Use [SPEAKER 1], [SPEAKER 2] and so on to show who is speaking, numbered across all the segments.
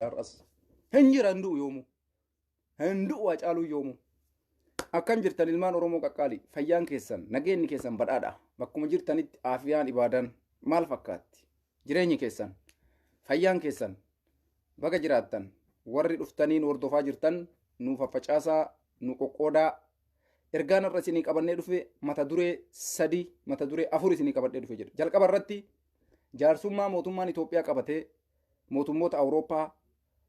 [SPEAKER 1] Har'as hin jiran du'u yoomu hin du'u Hacaaluu yoomu akkam jirtan ilmaan Oromoo qaqqaali fayyaan keessan nageenyi keessan badhaadha bakkuma jirtanitti aafiyaan ibaadan maal fakkaatti jireenyi keessan fayyaan keessan baga jiraattan warri dhuftaniin hordofaa jirtan nu faffacaasaa nu qoqqoodaa ergaan irra isinii qabannee dhufe mata duree 3 mata duree 4 isinii qabannee dhufe jedha jalqaba irratti jaarsummaa mootummaan Itoophiyaa qabatee mootummoota Awurooppaa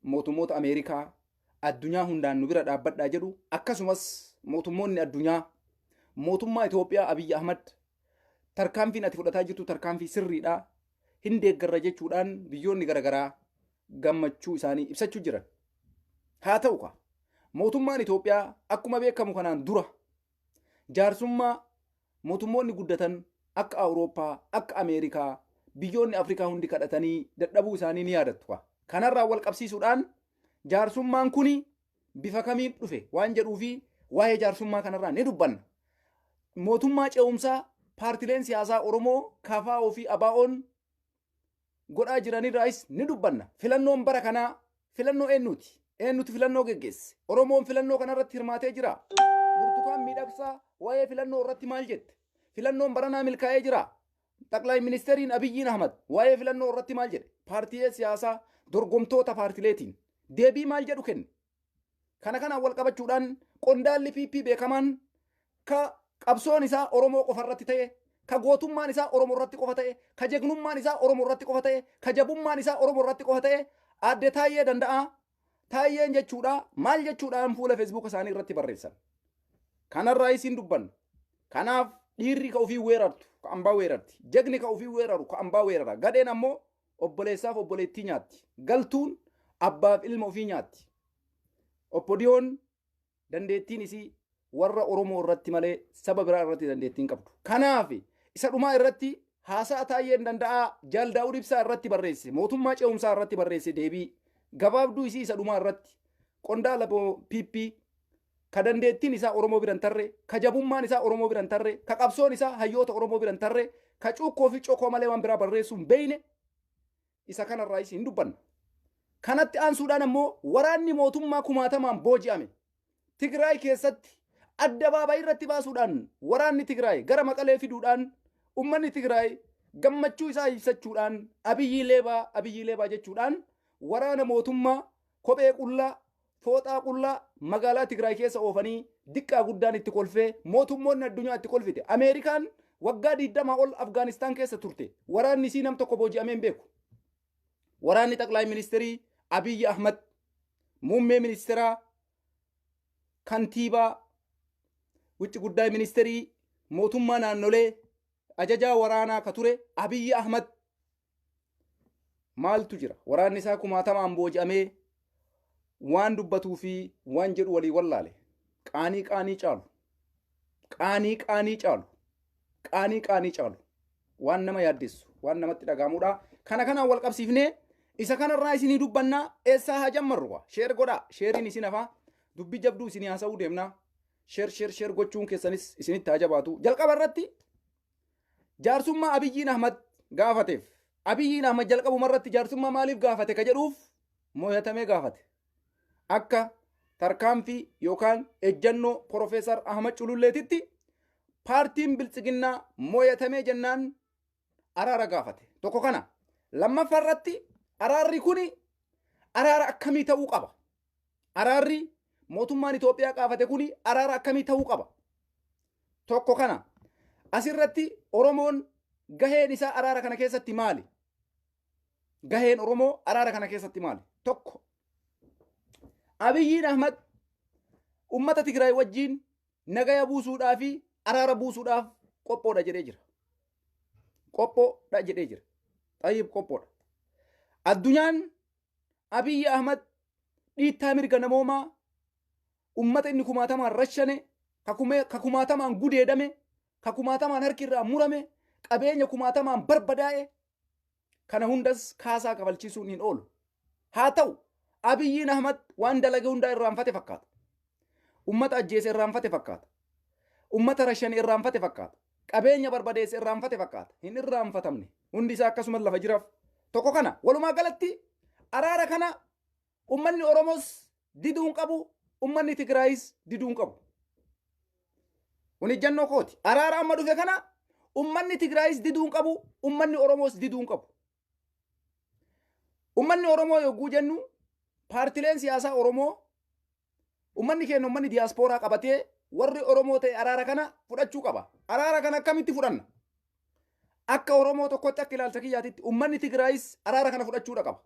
[SPEAKER 1] mootummoota Ameerikaa addunyaa hundaan nu bira dhaabbadhaa jedhu akkasumas mootummoonni addunyaa mootummaa Itoophiyaa Abiyyi Ahmad tarkaanfiin ati fudhataa jirtu tarkaanfii sirriidha hin deeggarra jechuudhaan biyyoonni garaagaraa gammachuu isaanii ibsachuu jiran haa ta'u ka mootummaan Itoophiyaa akkuma beekamu kanaan dura jaarsummaa mootummoonni guddatan akka Awurooppaa akka Ameerikaa biyyoonni Afrikaa hundi kadhatanii dadhabuu isaanii ni yaadattu kanarraa wal qabsiisuudhaan jaarsummaan kuni bifa kamiin dhufe waan jedhuufi waa'ee jaarsummaa kanarraa ni dubbanna. Mootummaa ce'umsaa paartileen siyaasaa Oromoo KFO fi ABO'n godhaa jiranirraas ni dubbanna. Filannoon bara kanaa filannoo eenyuti? Eenyuti filannoo geggeesse? Oromoon filannoo kanarratti hirmaatee jira. Burtukaan miidhagsaa waa'ee filannoo irratti maal jette? Filannoon baranaa milkaa'ee jira. Xaqlay ministeriin Abiyyiin Ahmad waa'ee filannoo irratti maal jedhe? Paartilee siyaasaa dorgomtoota paartileetiin deebii maal jedhu kenne? Kanaan wal qabachuudhaan qondaalli PP beekamaan ka qabsoon isaa Oromoo qofa irratti ta'e, ka gootummaan isaa Oromoo irratti qofa ta'e, ka jegnummaan isaa Oromoo irratti qofa ta'e, ka jabummaan isaa Oromoo irratti qofa ta'e, adde Taayyee Danda'aa Taayyeen jechuudha maal jechuudhaan fuula Facebook isaanii irratti barreessan. Kanarraa isin dubbanna. Kanaaf dhiirri ka ofii weerartu ka ambaa weerarti. Jegni ka ofii weeraru ka ambaa weerara. Gadheen ammoo obboleessaaf obboleettii nyaatti. Galtuun abbaaf ilma ofii nyaatti. Oppodiyoon dandeettiin isii warra Oromoo irratti malee saba biraa irratti dandeettiin qabdu. Kanaaf isa dhumaa irratti haasaa Taayyeen Danda'aa Jaal Daawud Ibsaa irratti barreesse mootummaa ce'umsaa irratti barreesse deebii gabaabduu isii isa dhumaa irratti qondaala PP ka dandeettiin isaa Oromoo biran tarre ka jabummaan isaa Oromoo biran tarre ka qabsoon isaa hayyoota Oromoo biran tarre ka cuukkoo fi cokoo malee waan biraa barreessuun beeyne isa kanarraa isin dubbanna. Kanatti aansuudhaan ammoo waraanni mootummaa kumaatamaan booji'ame Tigraay keessatti addabaabaayii irratti baasuudhaan waraanni Tigraay gara Maqalee fiduudhaan ummanni Tigraay gammachuu isaa ibsachuudhaan Abiyyi leebaa jechuudhaan waraana mootummaa kophee qullaa fooxaa qullaa magaalaa Tigraay keessa oofanii diqqaa guddaan itti kolfee mootummoonni addunyaa itti kolfite. Ameerikaan waggaa 20 ol Afgaanistaan keessa turte waraanni isii nam tokko booji'amee hin beeku. Waraanni Xaqlaay Ministeerii Abiyyi Ahmad muummee ministeeraa kantiibaa wucci guddaa ministeerii mootummaa naannolee ajajaa waraanaa ka ture Abiyyi Ahmad maaltu jira waraanni isaa kumaatamaan booji'amee waan dubbatuu fi waan jedhu walii wallaale qaanii caalu waan nama yaaddessu waan namatti dhagaamudha. Kanaan wal qabsiifnee isa kanarraa isinii dubbannaa eessaa haa jammarru sheer godhaa sheeriin isin hafaa dubbii jabduu isinii haasa'uu deemnaa sheer gochuun keessanis isinitti haa jabaatu. Jalqaba irratti jaarsummaa Abiyyiin Ahmad gaafateef Abiyyiin Ahmad jalqabuma irratti jaarsummaa maaliif gaafate ka jedhuuf mo'atamee gaafate akka tarkaanfii yookaan ejjannoo Profeesar Ahmad Cululleetitti paartiin Biltsiginnaa mo'atamee jennaan araara gaafate tokko kana. Lammaffaa irratti araarri kuni araara akkamii ta'uu qaba? Araarri mootummaan Itoophiyaa gaafate kuni araara akkamii ta'uu qaba? Tokko kana. Asirratti Oromoon gaheen isaa araara kana keessatti maali? Gaheen Oromoo araara kana keessatti maali? Tokko. Abiyyiin Ahmad ummata Tigraay wajjin nagaya buusuudhaa fi araara buusuudhaaf qophoodha jedhee jira. Qophoodha jedhee jira. Xayyib qophoodha. Addunyaan Abiyyi Ahmad dhiittaa mirga namoomaa ummata inni kumaatamaan rashshane ka kumaatamaan gudeedame ka kumaatamaan harki irraa murame qabeenya kumaatamaan barbadaa'e kana hundas kaasaa kabalchiisuun hin oolu. Haa ta'u Abiyyiin Ahmad waan dalage hundaa irraanfate fakkaata. Ummata ajjeese irraanfate fakkaata. Ummata rashshane irraanfate fakkaata. Qabeenya barbadeesse irraanfate fakkaata. Hin irraanfatamne hundi isaa akkasumas lafa jiraaf. Tokko kana walumaa galatti araara kana ummanni Oromoos diduun qabu, ummanni Tigraayis diduun qabu. Kun ejjennoo kooti. Araara amma dhufe kana ummanni Tigraayis diduun qabu, ummanni Oromoos diduun qabu. Ummanni Oromoo yogguu jennu paartileen siyaasaa Oromoo ummanni keenya ummanni diyaaspooraa qabatee warri Oromoo ta'e araara kana fudhachuu qaba. Araara kana akkamitti fudhanna? Akka Oromoo tokkotti akka ilaalcha kiyyaatitti ummanni Tigraayis araara kana fudhachuudha qaba.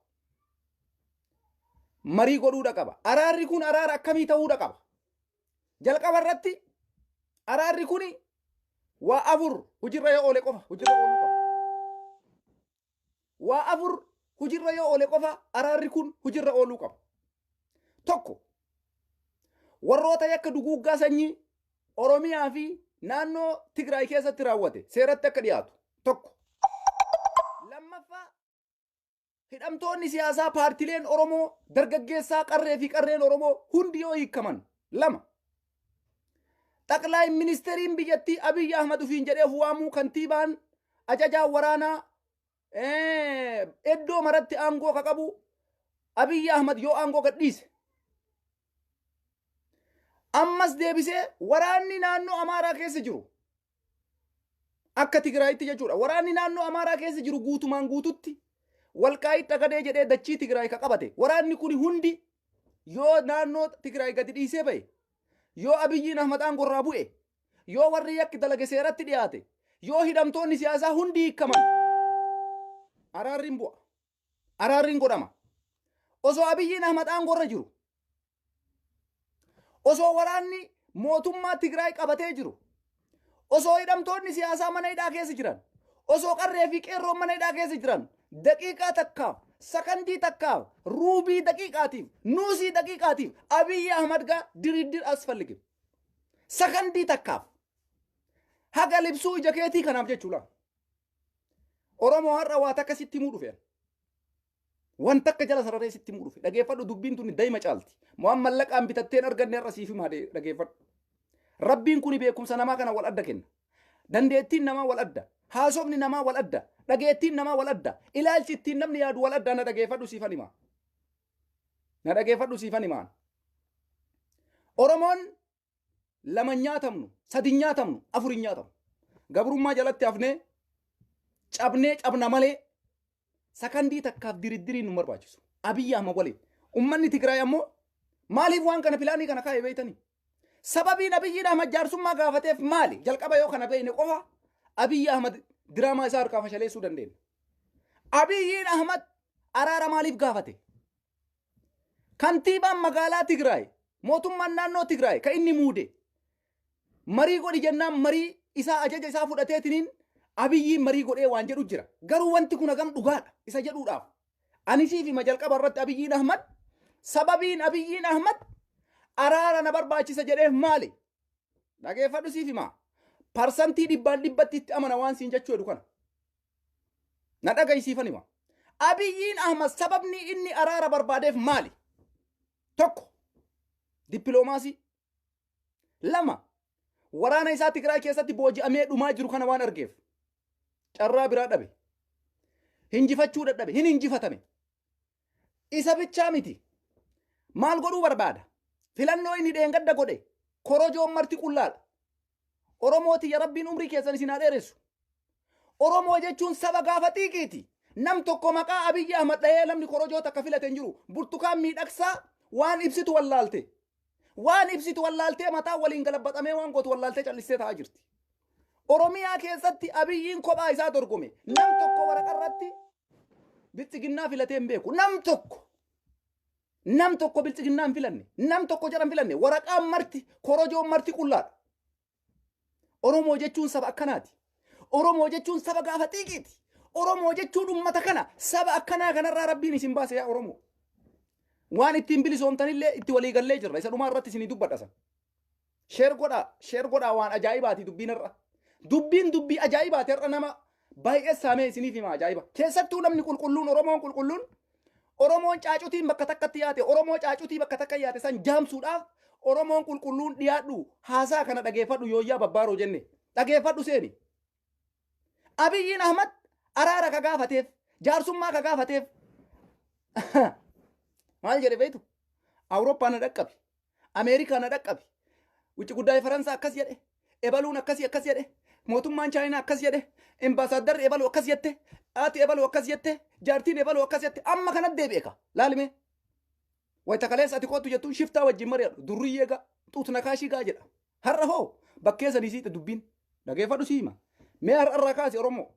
[SPEAKER 1] Marii godhuudha qaba. Araarri kun araara akkamii ta'uudha qaba? Jalqaba irratti araarri kun waa afur hujirra yoo oole qofa hujirra ooluu qaba. Waa afur hujirra yoo oole qofa araarri kun hujirra ooluu qaba. Tokko warroota yakka duguuggaa sanyii Oromiyaa fi naannoo Tigraay keessatti raawwate seeratti akka dhiyaatu. Tokko lammaffaa hidhamtoonni siyaasaa paartileen Oromoo dargaggeessaa qarree fi qarreen Oromoo hundi yoo hiikaman. Lama Xaqlaay ministeriin biyyattii Abiy Ahmad ufiin jedhee waamuu kantiibaan ajajaa waraanaa iddoo maratti aangoo ka qabu Abiy Ahmad yoo aangoo gadhiise ammas deebisee waraanni naannoo Amaaraa keessa jiru akka Tigraayitti jechuudha. Waraanni naannoo Amaaraa keessa jiru guutumaan guututti Walqaayitti Xagadee jedhee dachii Tigraay ka qabate. Waraanni kun hundi yoo naannoo Tigraay gadi dhiisee ba'e, yoo Abiyyiin Ahmad aangorraa bu'e, yoo warri yakki dalage seeratti dhiyaate, yoo hidhamtoonni siyaasaa hundi hiikaman, araarriin bu'a. Araarriin godhama. Osoo Abiyyiin Ahmad aangorra jiru, osoo waraanni mootummaa Tigraay qabatee jiru, osoo hidhamtoonni siyaasaa mana hidhaa keessa jiran, osoo qarree fi qeerroon mana hidhaa keessa jiran, daqiiqaa takkaaf, sakandii takkaaf, ruubii daqiiqaatiif, nuusii daqiiqaatiif Abiy Ahmad gaa diriddir asfallige. Sakandii takkaaf. Haga libsuu ija keetii kanaaf jechuudha. Oromoo har'a waa takka sitti himuu dhufeera. Wanta akka jala sararee sitti himuu dhufe. Dhageeffadhu dubbiin tuni daa'ima caalti. Mo'an mallaqaan bitatteen arganne har'a siif himaa dhageeffadhu. Rabbiin kuni beekumsa namaa kana wal adda kenna. Dandeettiin namaa wal adda. Haasofni namaa wal adda. Dhageettiin namaa wal adda. Ilaalchi ittiin namni yaadu wal adda. Na dhageeffadhu siifan himaa. Na dhageeffadhu siifan himaan. Oromoon lama nyaatamnu, sadi nyaatamnu, afur nyaatamu. Gabrummaa jalatti hafnee cabnee cabna malee sakandii takkaaf diriddiriin nu barbaachisu. Abiy Ahmad waliin. Ummanni Tigraay ammoo maaliif waan kana filaanii kana kaa'ee beeytanii? Sababiin Abiy Ahmad jaarsummaa gaafateef maali? Jalqaba yoo kana beeyne qofa Abiy Ahmad diraamaa isaa harkaa fashaleessuu dandeenya. Abiy Ahmad araara maaliif gaafate? Kantiibaan magaalaa Tigraay, mootummaan naannoo Tigraay ka inni muude marii godhi jennaan marii isaa ajaja isaa fudhateetiniin Abiyyi marii godhee waan jedhu jira. Garuu wanti kun hagam dhugaadha isa jedhuudhaaf. Ani siifima jalqaba irratti Abiy Ahmad sababiin Abiy Ahmad araara na barbaachisa jedheef maali? Dhageeffadhu siifima. Parsantii dhibbaan dhibbatti itti amana waan siin jechuu jedhu kana. Na dhagaysiifan hima. Abiy Ahmad sababni inni araara barbaadeef maali? Tokko dippiloomaasii. Lama waraana isaa Tigraay keessatti booji'amee dhumaa jiru kana waan argeef. Carraa biraa dhabe. Hinjifachuu dadhabe. Hin hinjifatame. Isa bichaa miti. Maal godhuu barbaada? Filannoo inni dheengadda godhe korojoon marti qullaadha. Oromooti ya Rabbiin umrii keessan isin haa dheeressu. Oromoo jechuun saba gaafa xiiqiiti. Nam tokko maqaa Abiy Ahmad dhahee namni korojoo takka filate hin jiru. Burtukaan miidhagsaa waan ibsitu wallaalte. Waan ibsitu wallaaltee mataa waliin galabbatamee waan gootu wallaaltee callistee taa'aa jirti. Oromiyaa keessatti Abiyyiin kophaa isaa dorgome. Nam tokko waraqarratti biltsiginnaa filatee hin beeku. Nam tokko biltsiginnaa hin filanne. Nam tokko jedhan filanne. Waraqaan marti korojoon marti qullaadha. Oromoo jechuun saba akkanaati. Oromoo jechuun saba gaafa xiiqiiti. Oromoo jechuun uummata kana saba akkanaa kanarraa Rabbiin isin baase yaa Oromoo. Waan ittiin bilisoomtanillee itti walii gallee jirra. Isa dhumaa irratti isinii dubbadhasan. Sheer godhaa waan ajaa'ibaati dubbiin irra. Dubbiin dubbii ajaa'ibaati irra nama baay'ee saamee isiniif hima ajaa'iba. Keessattuu namni qulqulluun Oromoon qulqulluun Oromoon caacutiin bakka takkatti yaate Oromoo caacutii bakka takka yaate san jaamsuudhaaf Oromoon qulqulluun dhiyaadhu haasaa kana dhageeffadhu yooyyaa babbaaroo jenne dhageeffadhu seeni. Abiy Ahmad araara ka gaafateef jaarsummaa ka gaafateef maal jedhe beektu Awurooppaa na dhaqqabi Ameerikaa na dhaqqabi wucci guddaa Faransaa akkas jedhe ebaluun akkas jedhe mootummaan Chaayinaa akkas jedhe imbaasaaddarri ebaluu akkas jette ati ebaluu akkas jette jaartiin ebaluu akkas jette amma kanatti deebi'e laalime wayita kaleessa ati kootu jettuun shiftaa wajjin mari'adhu durriyyee gaa xuutna kaashii gaa jedha har'a hoo bakkee sadii siite dubbiin dhageeffadhu siima mee har'arraa kaase Oromoo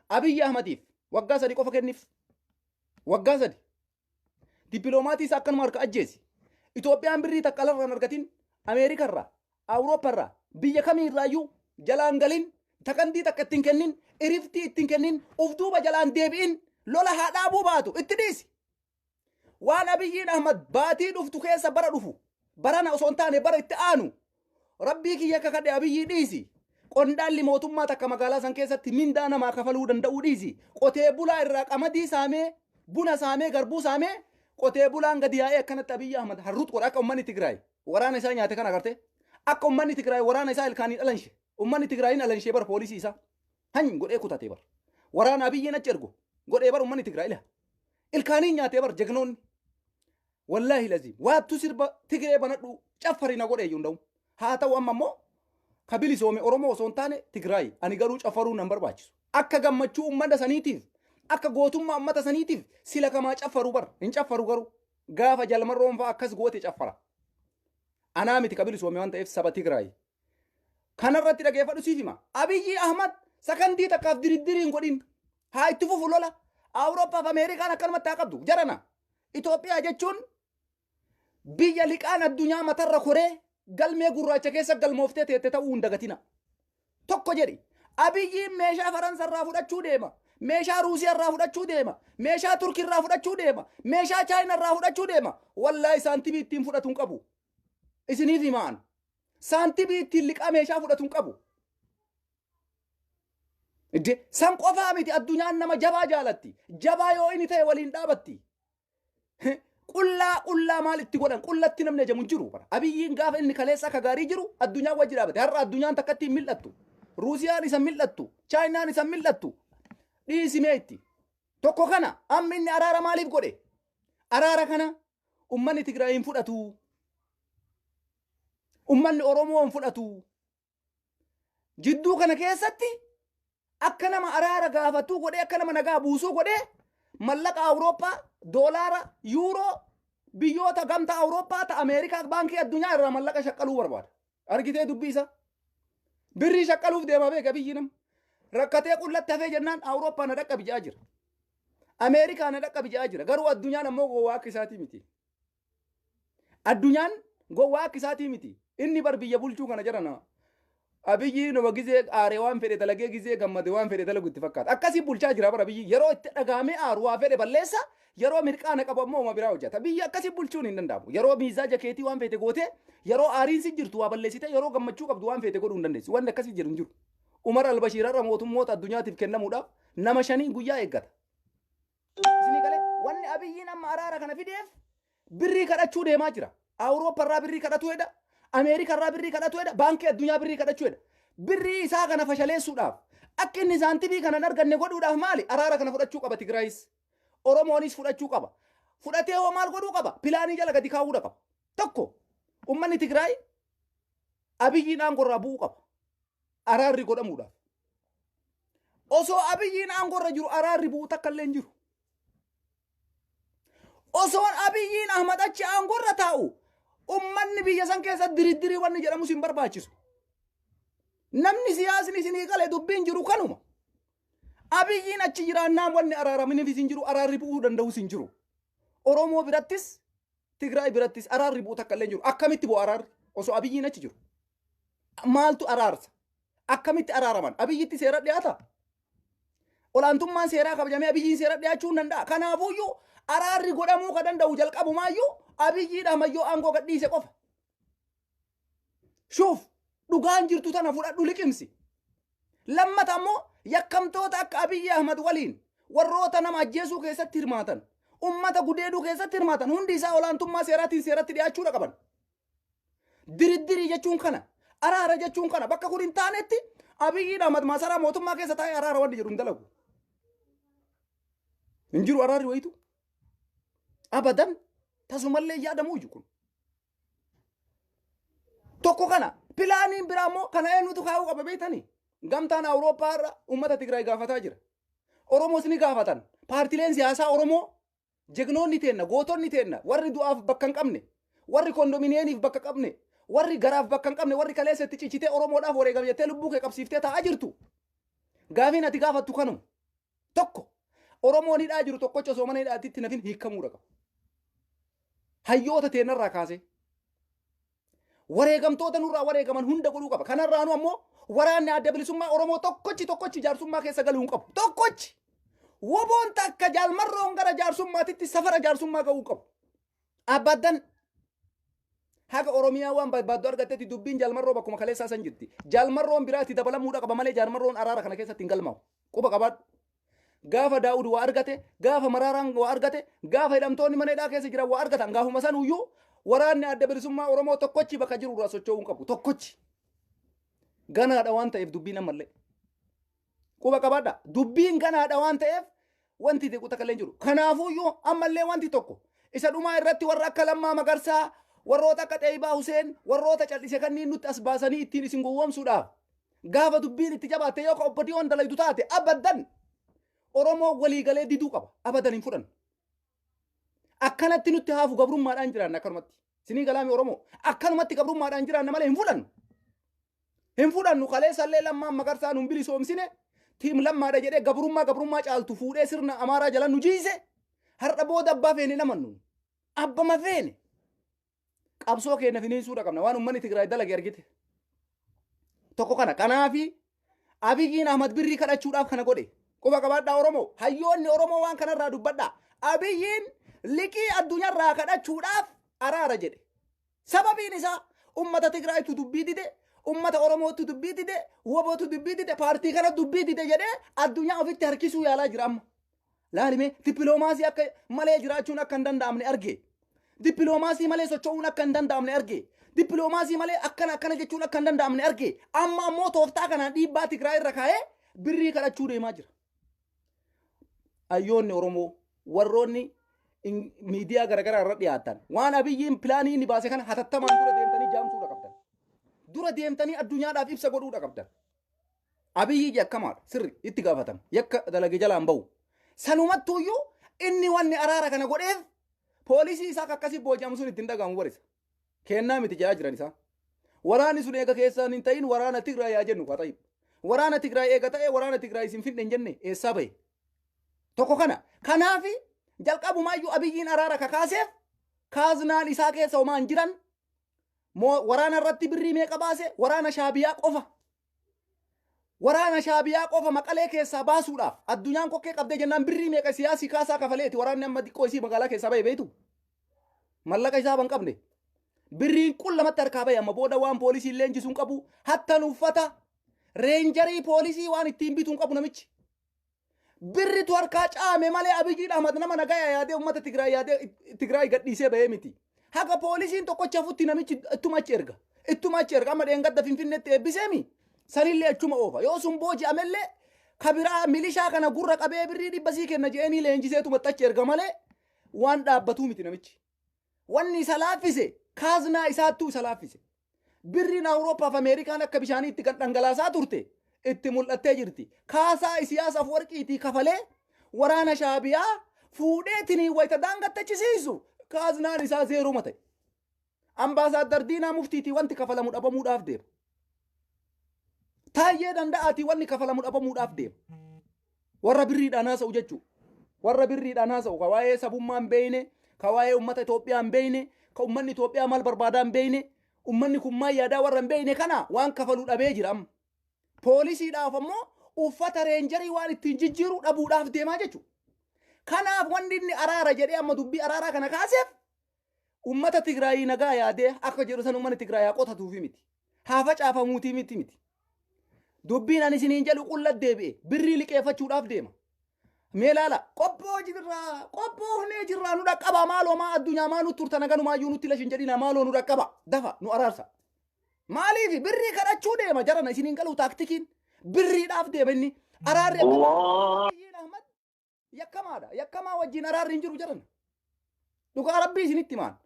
[SPEAKER 1] Abiyyi Ahmadiif waggaa sadii qofa kenniif waggaa sadii dippiloomatii isaa akkanuma harka ajjeesi Itoophiyaan birrii takka alarraan argatin Ameerikarraa Awuroopparraa biyya kamiirraayyuu jalaan galin takandii takka ittiin kennin iriftii ittiin kennin uf duuba jalaan deebi'in lola haa dhaabuu baatu itti dhiisi waan Abiyyiin Ahmad baatii dhuftu keessa bara dhufu barana osoo hin taane bara itti aanu rabbii kiyya kakadhe Abiyyii dhiisi qondaalli mootummaa takka magaalaa san keessatti mindaa namaa kafaluu danda'uu dhiisi qotee bulaa irraa qamadii saamee buna saamee garbuu saamee qotee bulaan gadi yaa'ee akkanatti Abiyyi Ahmad harruut godha akka ummanni Tigraay waraana isaa nyaate kan agarte akka ummanni Tigraay waraana isaa ilkaanii dhalanshe ummanni Tigraayin dhalanshe bara poolisii isaa hanyi godhee kutatee bara waraana Abiyyiin achi ergu godhee bara ummanni Tigraay ilkaanii nyaatee bara jegnoonni wallahi lazim waattu sirba Tigree banadhu caffarina godhee yunda'u haa ta'u amma immoo kabilisoome Oromoo osoo hin taane Tigraay ani garuu caffaruu nan barbaachisu akka gammachuu ummata saniitiif akka gootummaa ummata saniitiif sila kamaa caffaruu bar hin caffaru garuu gaafa jalmarroon fa'aa akkas goote caffara anaa miti kabilisoome waan ta'eef saba Tigraay kanarratti dhageeffadhu siif hima Abiyyi Ahmad sakandii takkaaf diriddiri hin godhin haa itti fufu lola Awurooppaa fi Ameerikaan akkanumatti haa qabdu jarana Itoophiyaa jechuun biyya liqaan addunyaa matarra koree galmee gurraacha keessa galmooftee teette ta'uu hin dagatina tokko jedhi Abiyyiin meeshaa Faransarraa fudhachuu deema meeshaa Ruusiyarraa fudhachuu deema meeshaa Turkirraa fudhachuu deema meeshaa Chaayinarraa fudhachuu deema wallaahi saantibii ittiin fudhatu hin qabu isiniif himaan saantibii ittiin liqaa meeshaa fudhatu hin qabu san qofaa miti addunyaan nama jabaa jaalatti jabaa yoo inni ta'e waliin dhaabatti qullaa maal itti godhan qullatti namni ajamu jiru bara Abiyyiin gaafa inni kaleessa akka gaarii jiru addunyaan wajji dhaabate har'a addunyaan takkatti hin mil'attu Ruusiyaan isa mil'attu Chaayinaan isa mil'attu dhiisimee itti tokko kana amma inni araara maaliif godhe araara kana ummanni Tigraay hin fudhatu ummanni Oromoo hin fudhatu jidduu kana keessatti akka nama araara gaafatu godhe akka nama nagaa buusuu godhe mallaqa Awurooppaa doolaara yuuroo biyyoota gamtaa Awurooppaa ta Ameerikaa baankii addunyaa irraa mallaqa shaqqaluu barbaada argitee dubbii isa birrii shaqqaluuf deema beeka biyyi nam rakkatee qullatti hafee jennaan Awurooppaa na dhaqqa bijaa jira Ameerikaa na dhaqqa bijaa jira garuu addunyaan ammoo gowwaa akka isaatii miti addunyaan gowwaa akka isaatii miti inni bar biyya bulchuu kana jira nama Abiyyi nama gizee aaree waan fedhe dalagee gizee gammade waan fedhe dalagu itti fakkaata akkasii bulchaa jira bara biyyi yeroo itti dhagaamee aaru waa fedhe balleessa yeroo mirqaana qabu ammoo uma biraa hojjeta biyyi akkasii bulchuun hin danda'amu yeroo miizaa jakeetii waan fedhe goote yeroo aariin si jirtu waa balleessite yeroo gammachuu qabdu waan fedhe godhuu hin dandeessu wanni akkasii jiru hin jiru Umar al-Bashirarra mootummoota addunyaatiif kennamuudhaaf nama 5 guyyaa eeggata isinii galee wanni Abiyyiin amma araara kana fideef birrii kadhachuu deemaa jira Awuroopparraa birrii kadhatu edha Ameerikarraa birrii kadhatu edha baankii addunyaa birrii kadhachuu edha birrii isaa kana fashaleessuudhaaf akka inni saantibii kana arganne godhuudhaaf maali araara kana fudhachuu qaba Tigraayis Oromoonis fudhachuu qaba fudhatee hoo maal godhuu qaba pilaanii jala gadi kaa'uudha qaba tokko ummanni Tigraay Abiyyiin aangorraa bu'uu qaba araarri godhamuudhaaf osoo Abiyyiin aangorra jiru araarri bu'uu takka illee hin jiru osoo Abiyyiin Ahmad achi aangorra taa'u ummanni biyya san keessa diridirii wanni jedhamu sin barbaachisu namni siyaasni isinii qalee dubbiin jiru kanuma Abiyyiin achi jiraannaan wanni araaraminiif isin jiru araarri bu'uu danda'u sin jiru Oromoo birattis Tigraay birattis araarri bu'uu takka illee hin jiru akkamitti bu'u araarri osoo Abiyyiin achi jiru maaltu araarsa akkamitti araaraman Abiyyitti seera dhiyaata olaantummaan seeraa kabajamee Abiyyiin seera dhiyaachuu hin danda'a kanaafuyyuu araarri godhamuu ka danda'u jalqabumaayyuu Abiyyiidha mayyoo aangoo gadhiise qofa shuuf dhugaan jirtu tana fudhadhu liqimsi lammata ammoo yakkamtoota akka Abiyyi Ahmad waliin warroota nama ajjeesuu keessatti hirmaatan ummata gudeeduu keessatti hirmaatan hundi isaa olaantummaa seeraatiin seeratti dhiyaachuudha qaban diridirii jechuun kana araara jechuun kana bakka kun hin taanetti Abiyyi Ahmad masaraa mootummaa keessa taa'ee araara wanni jedhu hin dalagu hin jiru araarri wayitu abadan tasumallee yaadamuu jiru. Tokko kana pilaaniin biraa immoo kana eenyutu kaa'uu qaba beektanii? Gamtaan Awurooppaa irra uummata Tigraay gaafataa jira. Oromoos ni gaafatan. Paartileen siyaasaa Oromoo jegnoonni teenna, gootonni teenna, warri du'aaf bakka hin qabne, warri kondominiyeeniif bakka qabne, warri garaaf bakka hin qabne, warri kaleessatti cichitee Oromoodhaaf wareegame jettee lubbuu kee qabsiiftee taa'aa jirtu. Gaafiin ati gaafattu kanuma. Tokko Oromoon hidhaa jiru tokkocha osoo mana hidhaatitti nafin hiikamuudha qaba. Hayyoota teennarraa kaasee wareegamtoota nurraa wareegaman hunda godhuu qaba. Kanarraanu ammoo waraanni adda bilisummaa Oromoo tokkochi jaarsummaa keessa galuu hin qabu. Tokkochi woboon takka jaalmarroon gara jaarsummaatitti safara jaarsummaa ga'uu qabu. Abaddan haga Oromiyaa waan barbaaddu argattetti dubbiin jaalmarroo bakkuma kaleessaa san jirti. Jaalmarroon biraatti dabalamuudha qaba malee jaalmarroon araara kana keessatti hin galmaa'u. Quba qabaadhu. Gaafa Daawud waa argate, gaafa Maraaraan waa argate, gaafa hidhamtoonni mana hidhaa keessa jiran waa argatan gaafuma san iyyuu waraanni adda bilisummaa Oromoo tokkochi bakka jiru irraa socho'uu hin qabu. Tokkochi. Ganaadha waan ta'eef dubbiin ammallee. Quba qabaadha. Dubbiin ganaadha waan ta'eef wanti xiqqoo takka illee jiru. Kanaafuu iyyuu ammallee wanti tokko isa dhumaa irratti warra akka Lammaa Magarsaa, warroota akka Xeebaa Huseen, warroota cal'ise kanneen nutti as baasanii ittiin isin gowwoomsuudhaaf gaafa dubbiin itti jabaatte yoo obbodiyoon dalaydu taate abaddan Oromoo walii galee diduu qaba. Abadan hin fudhan. Akkanatti nutti haafu gabrummaadhaan jiraanna akkanumatti. Sinii galaami Oromoo akkanumatti gabrummaadhaan jiraanna malee hin fudhannu. Hin fudhannu kaleessallee Lammaan Magarsaa nun bilisoomsine tiim Lammaadha jedhee gabrummaa caaltu fuudhee sirna Amaaraa jala nu jiise har'a booda abbaa feene namannu. Abbama feene. Qabsoo keenya finiinsuudha qabna waan uummanni Tigraay dalage argite. Tokko kana kanaafi Abiyyiin Ahmad Birrii kadhachuudhaaf kana godhe. Quba qabaadhaa Oromoo. Hayyoonni Oromoo waan kanarraa dubbadhaa. Abiyyiin liqii addunyaarraa kadhachuudhaaf araara jedhe. Sababiin isaa uummata Tigraaytu dubbii dide, uummata Oromootu dubbii dide, wobootu dubbii dide, paartii kana dubbii dide jedhee addunyaa ofitti harkisuu yaalaa jira amma. Laalime dippiloomaasii akka malee jiraachuun akka hin danda'amne arge. Dippiloomaasii malee socho'uun akka hin danda'amne arge. Dippiloomaasii malee akkana jechuun akka hin danda'amne arge. Amma ammoo tooftaa kanaan dhiibbaa Tigraay irra kaa'ee birrii kadhachuu deemaa jira. Hayyoonni Oromoo warroonni miidiyaa garaagaraa irra dhiyaatan waan Abiyyiin pilaanii inni baase kana hatattamaan dura deemtanii jaamsuudha qabdan. Dura deemtanii addunyaadhaaf ibsa godhuudha qabdan. Abiyyi yakkamaadha sirri itti gaafatama. Yakka dalage jalaan bahu. Sanumattuuyyuu inni wanni araara kana godheef poolisii isaa akkasii booji'amu sun ittiin dhagahamu barisa. Kennaa miti jaa jiran isaa. Waraanni sun eega keessaan hin ta'in waraana Tigraay yaa jennu ta'e. Waraana Tigraay eega ta'e waraana Tigraay isin fidne hin jenne eessaa bahe. Tokko kana. Kanaafi jalqabumaayyuu Abiyyiin araara kakaaseef kaaznaan isaa keessa homaan jiran waraana irratti birrii meeqa baase waraana Shaabiyaa qofa. Waraana Shaabiyaa qofa Maqalee keessaa baasuudhaaf addunyaan kokkee qabdee jennaan birrii meeqa siyaasii kaasaa kafaleeti waraanni amma xiqqoo isii magaalaa keessaa bahe beeytu. Mallaqa isaa ban qabne. Birriin qullamatti harkaa bahe amma booda waan poolisiin leenjisuun qabu hattan uffata reenjarii poolisii waan ittiin bituun qabu namichi. Birritu harkaa caame malee Abiyyiin Ahmad nama nagaya yaadee uummata Tigraay yaadee Tigraay gadhiisee bahee miti. Haga poolisiin tokkocha futti namichi ittuma achi erga. Ittuma achi erga amma dheengadda Finfinneetti eebbiseemi. Sanillee achuma oofa. Yoo sun booji'amellee kabiraa milishaa kana gurra qabee birrii dhibbasii kenna je'anii leenjiseetu achi erga malee waan dhaabbatuu miti namichi. Wanni isa laaffise kaaznaa isaattuu isa laaffise. Birriin Awurooppaa fi Ameerikaan akka bishaaniitti kan dhangalaasaa turte. Itti mul'attee jirti. Kaasaa Isiyaasaaf warqiitii kafalee waraana Shaabiyaa fuudheetinii wayita daangattachisiisu kaaznaan isaa zeeruma ta'e. Ambaasaadar Diinaa Muftiitii wanti kafalamu dhabamuudhaaf deema. Taayyee danda'aatii wanni kafalamu dhabamuudhaaf deema. Warra birriidhaan haasa'u jechuudha. Warra birriidhaan haasa'u ka waa'ee sabummaa hin beeyne, ka waa'ee uummata Itoophiyaa hin beeyne, ka uummanni Itoophiyaa maal barbaadaa hin beeyne, uummanni kun maal yaadaa warra hin beeyne kana waan kafaluu dhabee jira amma. Poolisiidhaaf ammoo uffata reenjarii waan ittiin jijjiiruu dhabuudhaaf deemaa jechuudha. Kanaaf wanni inni araara jedhee amma dubbii araaraa kana kaaseef uummata Tigraay nagaa yaadee akka jedhu san uummanni Tigraay haa qotatuufi miti. Haa facaafamuutii miti. Dubbiin ani isiniin jedhu qulla deebi'e birrii liqeeffachuudhaaf deema. Mee ilaala qophoofnee jirraa nu dhaqqaba maaloo maa addunyaa maa nutti turtan ganumayyuu nutti lashin jedhina maaloo nu dhaqqaba dafa nu araarsa. Maaliif birrii kadhachuu deema jarana isiniin galuu taaktikiin birriidhaaf deema inni araarri Abiyyiin Ahmad yakkamaadha yakkamaa wajjin araarri hin jiru jarana dhugaa rabbii isinitti himaan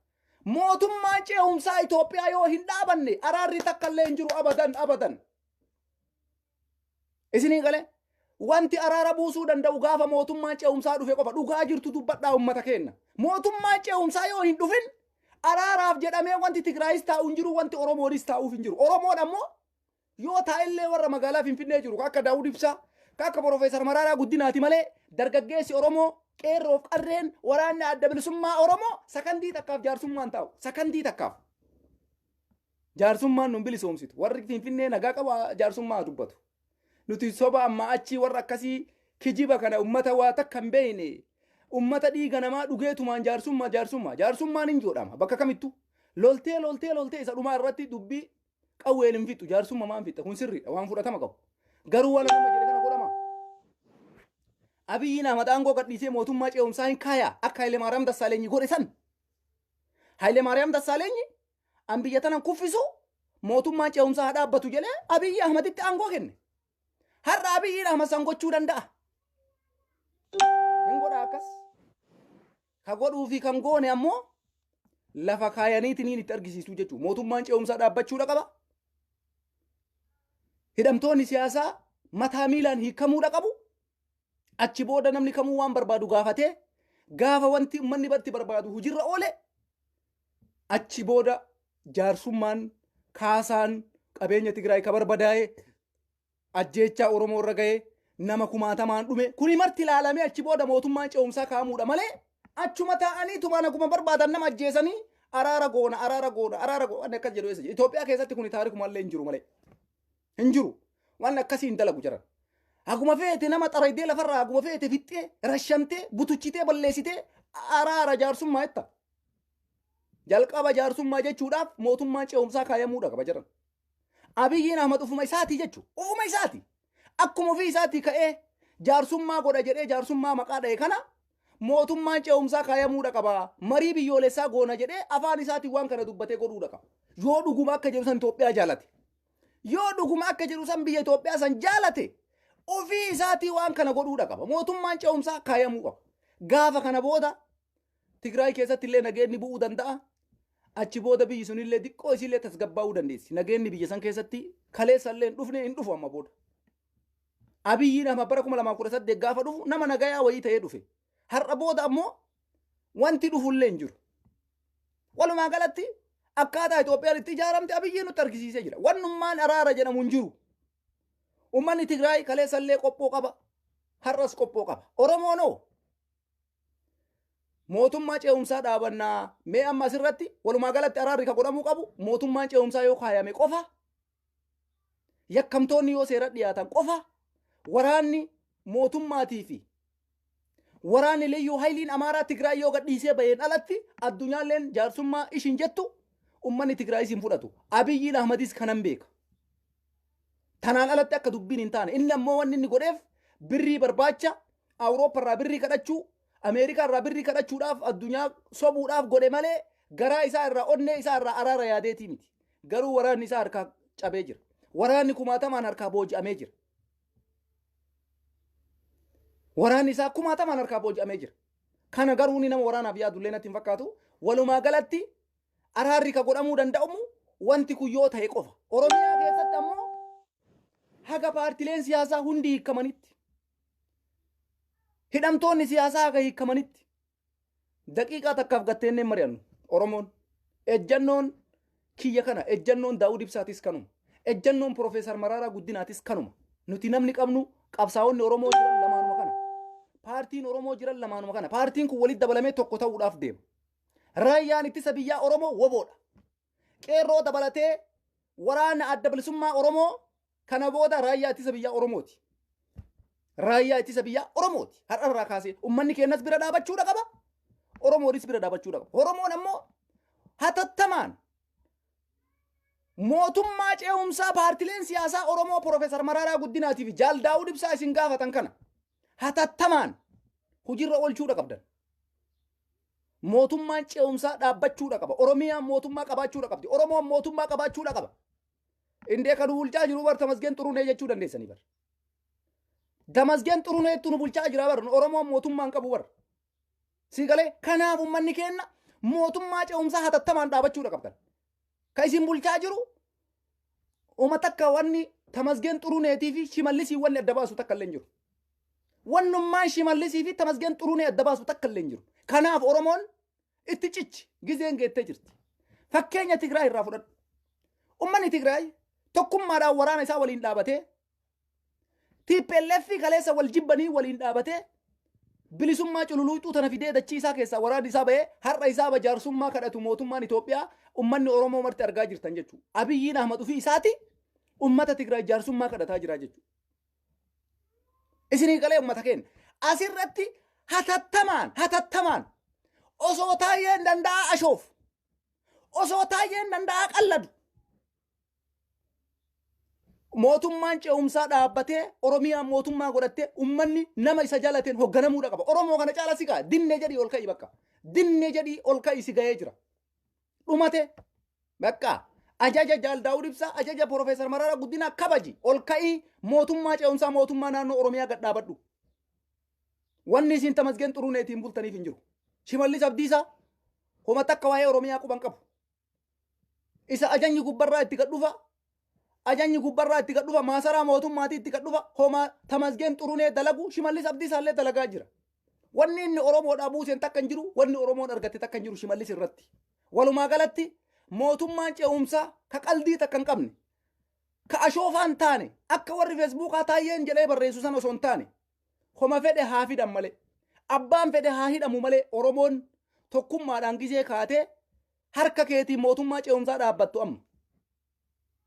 [SPEAKER 1] mootummaan ce'umsaa Itoophiyaa yoo hin dhaabanne araarri takka illee hin jiru abadan isinii galee wanti araara buusuu danda'u gaafa mootummaan ce'umsaa dhufe qofa dhugaa jirtu dubbadhaa ummata keenya mootummaan ce'umsaa yoo hin dhufin araaraaf jedhamee wanti Tigraayis taa'u hin jiru wanti Oromoonis taa'uuf hin jiru Oromoon ammoo yoo taa'illee warra magaalaa Finfinnee jiru akka Daawud Ibsaa akka Profeesar Maraaraa Guddinaati malee dargaggeessi Oromoo qeerroof qarreen waraanni adda bilisummaa Oromoo sakandii takkaaf jaarsummaan taa'u sakandii takkaaf jaarsummaan nun bilisoomsitu warri Finfinnee nagaa qaba jaarsummaa dubbatu nuti soba amma achi warra akkasii kijiba kana ummata waa takka hin beeyne ummata dhiiga namaa dhugeetumaan jaarsummaan hin joodhama bakka kamittu loltee isa dhumaa irratti dubbii qawween hin fixu jaarsummaa maan fixa kun sirriidha waan fudhatama qabu garuu waan nama jedhe kana godhama Abiyyiin Ahmad aangoo gadhiisee mootummaa ce'umsaa hin kaaya akka Haile Maariyaam Dassaaleenyi godhe san Haile Maariyaam Dassaaleenyi an biyya tanan kuffisu mootummaan ce'umsaa haa dhaabbatu jedhee Abiyyi Ahmaditti aangoo kenne har'a Abiyyiin Ahmad san gochuu danda'a hin godha akkas ka godhuu fi kan goone ammoo lafa kaayaniitiin itti argisiisuu jechuudha mootummaan ce'umsaa dhaabbachuudha qaba hidhamtoonni siyaasaa mataa miilaan hiikamuudha qabu achi booda namni kamuu waan barbaadu gaafatee gaafa wanti uummanni barti barbaadu hujirra oole achi booda jaarsummaan kaasaan qabeenya Tigraay ka barbadaa'e ajjeechaa Oromoo irra ga'e nama kumaatamaan dhume kuni marti ilaalamee achi booda mootummaan ce'umsaa kaamuudha malee achuma taa'anii tumaan akkuma barbaadan nama ajjeesanii araara goona akkas jedhu eessa Itoophiyaa keessatti kuni taarikumallee hin jiru malee hin jiru waan akkasii hin dalagu jiran akkuma feete nama xaraydee lafarraa akkuma feete fixxee rashamtee butuchitee balleessitee araara jaarsummaa jetta jalqaba jaarsummaa jechuudhaaf mootummaan ce'umsaa kaayamuudha qaba jiran Abiyyiin Ahmad ufuma isaatii jechuudha ufuma isaatii akkuma ofii isaatii ka'ee jaarsummaa godha jedhee jaarsummaa maqaa dha'e kana mootummaan ce'umsaa kaayamuudha qaba marii biyyoolessaa goona jedhee afaan isaatiin waan kana dubbatee godhuudha qaba yoo dhuguma akka jedhu san Itoophiyaa jaalate yoo dhuguma akka jedhu san biyya Itoophiyaa san jaalate ofii isaatii waan kana godhuudha qaba mootummaan ce'umsaa kaayamuu qaba gaafa kana booda Tigraay keessatti illee nageenni bu'uu danda'a achi booda biyyi sunillee diqqoo isillee tasgabbaa'uu dandeessi nageenni biyya san keessatti kaleessallee hin dhufu amma booda Abiyyiin Ahmad bara 2018 gaafa dhufu nama nagayaa wayii ta'ee dhufe har'a booda ammoo wanti dhufullee hin jiru walumaa galatti akkaataa Itoophiyaan itti ijaaramte Abiyyiin nutti argisiisee jira wannummaan araara jedhamu hin jiru ummanni Tigraay kaleessallee qophoo qaba har'as qophoo qaba Oromoonoo mootummaa ce'umsaa dhaabannaa mee amma asirratti walumaa galatti araarri ka godhamuu qabu mootummaan ce'umsaa yoo kaayame qofa yakkamtoonni yoo seera dhiyaatan qofa waraanni mootummaatii fi waraanni liyyuu hayliin Amaaraa Tigraay yoo gadhiisee baheen alatti addunyaalleen jaarsummaa ishin jettu ummanni Tigraay isin fudhatu Abiyyiin Ahmadis kanan beeka tanaan alatti akka dubbiin hin taane inni ammoo wanni inni godheef birrii barbaacha Awuroopparraa birrii kadhachuu Ameerikaarraa birrii kadhachuudhaaf addunyaa sobuudhaaf godhe malee garaa isaa irraa onnee isaa irraa araara yaadeetii miti garuu waraanni isaa harkaa cabee jira waraanni kumaatamaan harkaa booji'amee jira waraanni isaa kumaatamaan harkaa booji'amee jira kana garuu ni nama waraanaaf yaadullee natti hin fakkaatu walumaa galatti araarri ka godhamuu danda'umu wanti kun yoo ta'e qofa Oromiyaa keessatti ammoo haga paartileen siyaasaa hundi hiikamanitti hidhamtoonni siyaasaa haga hiikamanitti daqiiqaa takkaaf gatteenyeen mari'annu Oromoon ejjannoon kiyya kana ejjannoon Daawud Ibsaatis kanuma ejjannoon Profeesar Maraaraa Guddinaatis kanuma nuti namni qabnu qabsaa'onni Oromoo jiran lamaanuma kana paartiin Oromoo jiran lamaanuma kana paartiin kun walitti dabalamee tokko ta'uudhaaf deema raayyaan ittisa biyyaa Oromoo woboodha qeerroo dabalatee waraana adda bilisummaa Oromoo kana booda raayyaa ittisa biyyaa Oromooti raayyaa ittisa biyyaa Oromooti har'arraa kaasee ummanni keenyas bira dhaabachuudha qaba Oromoonis bira dhaabachuudha qaba Oromoon ammoo hatattamaan mootummaa ce'umsaa paartileen siyaasaa Oromoo Profeesar Maraaraa Guddinaatii fi Jaal Daawud Ibsaa isin gaafatan kana hatattamaan hujirra oolchuudha qabdan mootummaan ce'umsaa dhaabbachuudha qaba Oromiyaan mootummaa qabaachuudha qabdi Oromoon mootummaa qabaachuudha qaba indee kan bulchaa jiru bar Tamasgeen Xurunee jechuu dandeessanii bar Tamasgeen Xuruneetu nu bulchaa jira bar Oromoon mootummaan qabu bar si galee kanaaf ummanni keenya mootummaa ce'umsaa hatattamaan dhaabachuu qabdan. Ka isin bulchaa jiru uummata akka wanni Tamasgeen Xuruneetii fi Shimallisii wanni adda baasu takka illee hin jiru. Wannummaan Shimallisii fi Tamasgeen Xurunee adda baasu takka illee hin jiru. Kanaaf Oromoon itti cichi gizeen geettee jirti. Fakkeenya Tigraay irraa fudhadhu. Uummanni Tigraay tokkummaadhaan waraana isaa waliin dhaabatee TPLF kaleessa wal jibbanii waliin dhaabatee bilisummaa cululuuxuu tana fidee dachii isaa keessaa waraana isaa bahee har'a isaa bajaarsummaa kadhatu mootummaan Itoophiyaa uummanni Oromoo marti argaa jirtan jechuudha. Abiyyiin Ahmad ofii isaati uummata Tigraay jaarsummaa kadhataa jira jechuudha. Isinii qalee uummata keenya asirratti hatattamaan osoo taayeen danda'a ashoof osoo taayeen danda'a qalladu mootummaan ce'umsaa dhaabbatee Oromiyaan mootummaa godhattee uummanni nama isa jaalateen hoogganamuudha qaba. Oromoo kana caala si kaa dinnee jedhii ol ka'i bakka. Dinnee jedhii ol ka'i si ga'ee jira. Dhumate bakka ajaja Jaal Daawud Ibsaa ajaja Profeesar Mararaa Guddinaa kabaji ol ka'i mootummaa ce'umsaa mootummaa naannoo Oromiyaa gad dhaabadhu. Wanni isin Tamasgeen Xuruneetiin bultaniif hin jiru. Shimallis Abdiisaa homa takka waa'ee Oromiyaa quban qabu. Isa ajajni gubbarraa itti gad dhufa. Ajajni gubbarraa itti gad dhufa maasaraa mootummaatii itti gad dhufa homa Tamasgeen Xurunee dalagu Shimallis Abdiisaa illee dalagaa jira. Wanni inni Oromoodhaa buuseen takka hin jiru wanni Oromoon argatte takka hin jiru Shimallis irratti. Walumaa galatti mootummaan ce'umsaa ka qaldii takka hin qabne ka ashoofaan taane akka warri feesbuukaa taayyeen jedhee barreessu sana osoo hin taane homa fedhe haa fidan malee abbaan fedhe haa hidhamu malee Oromoon tokkummaadhaan gisee kaatee harka keetiin mootummaa ce'umsaa dhaabbattu amma.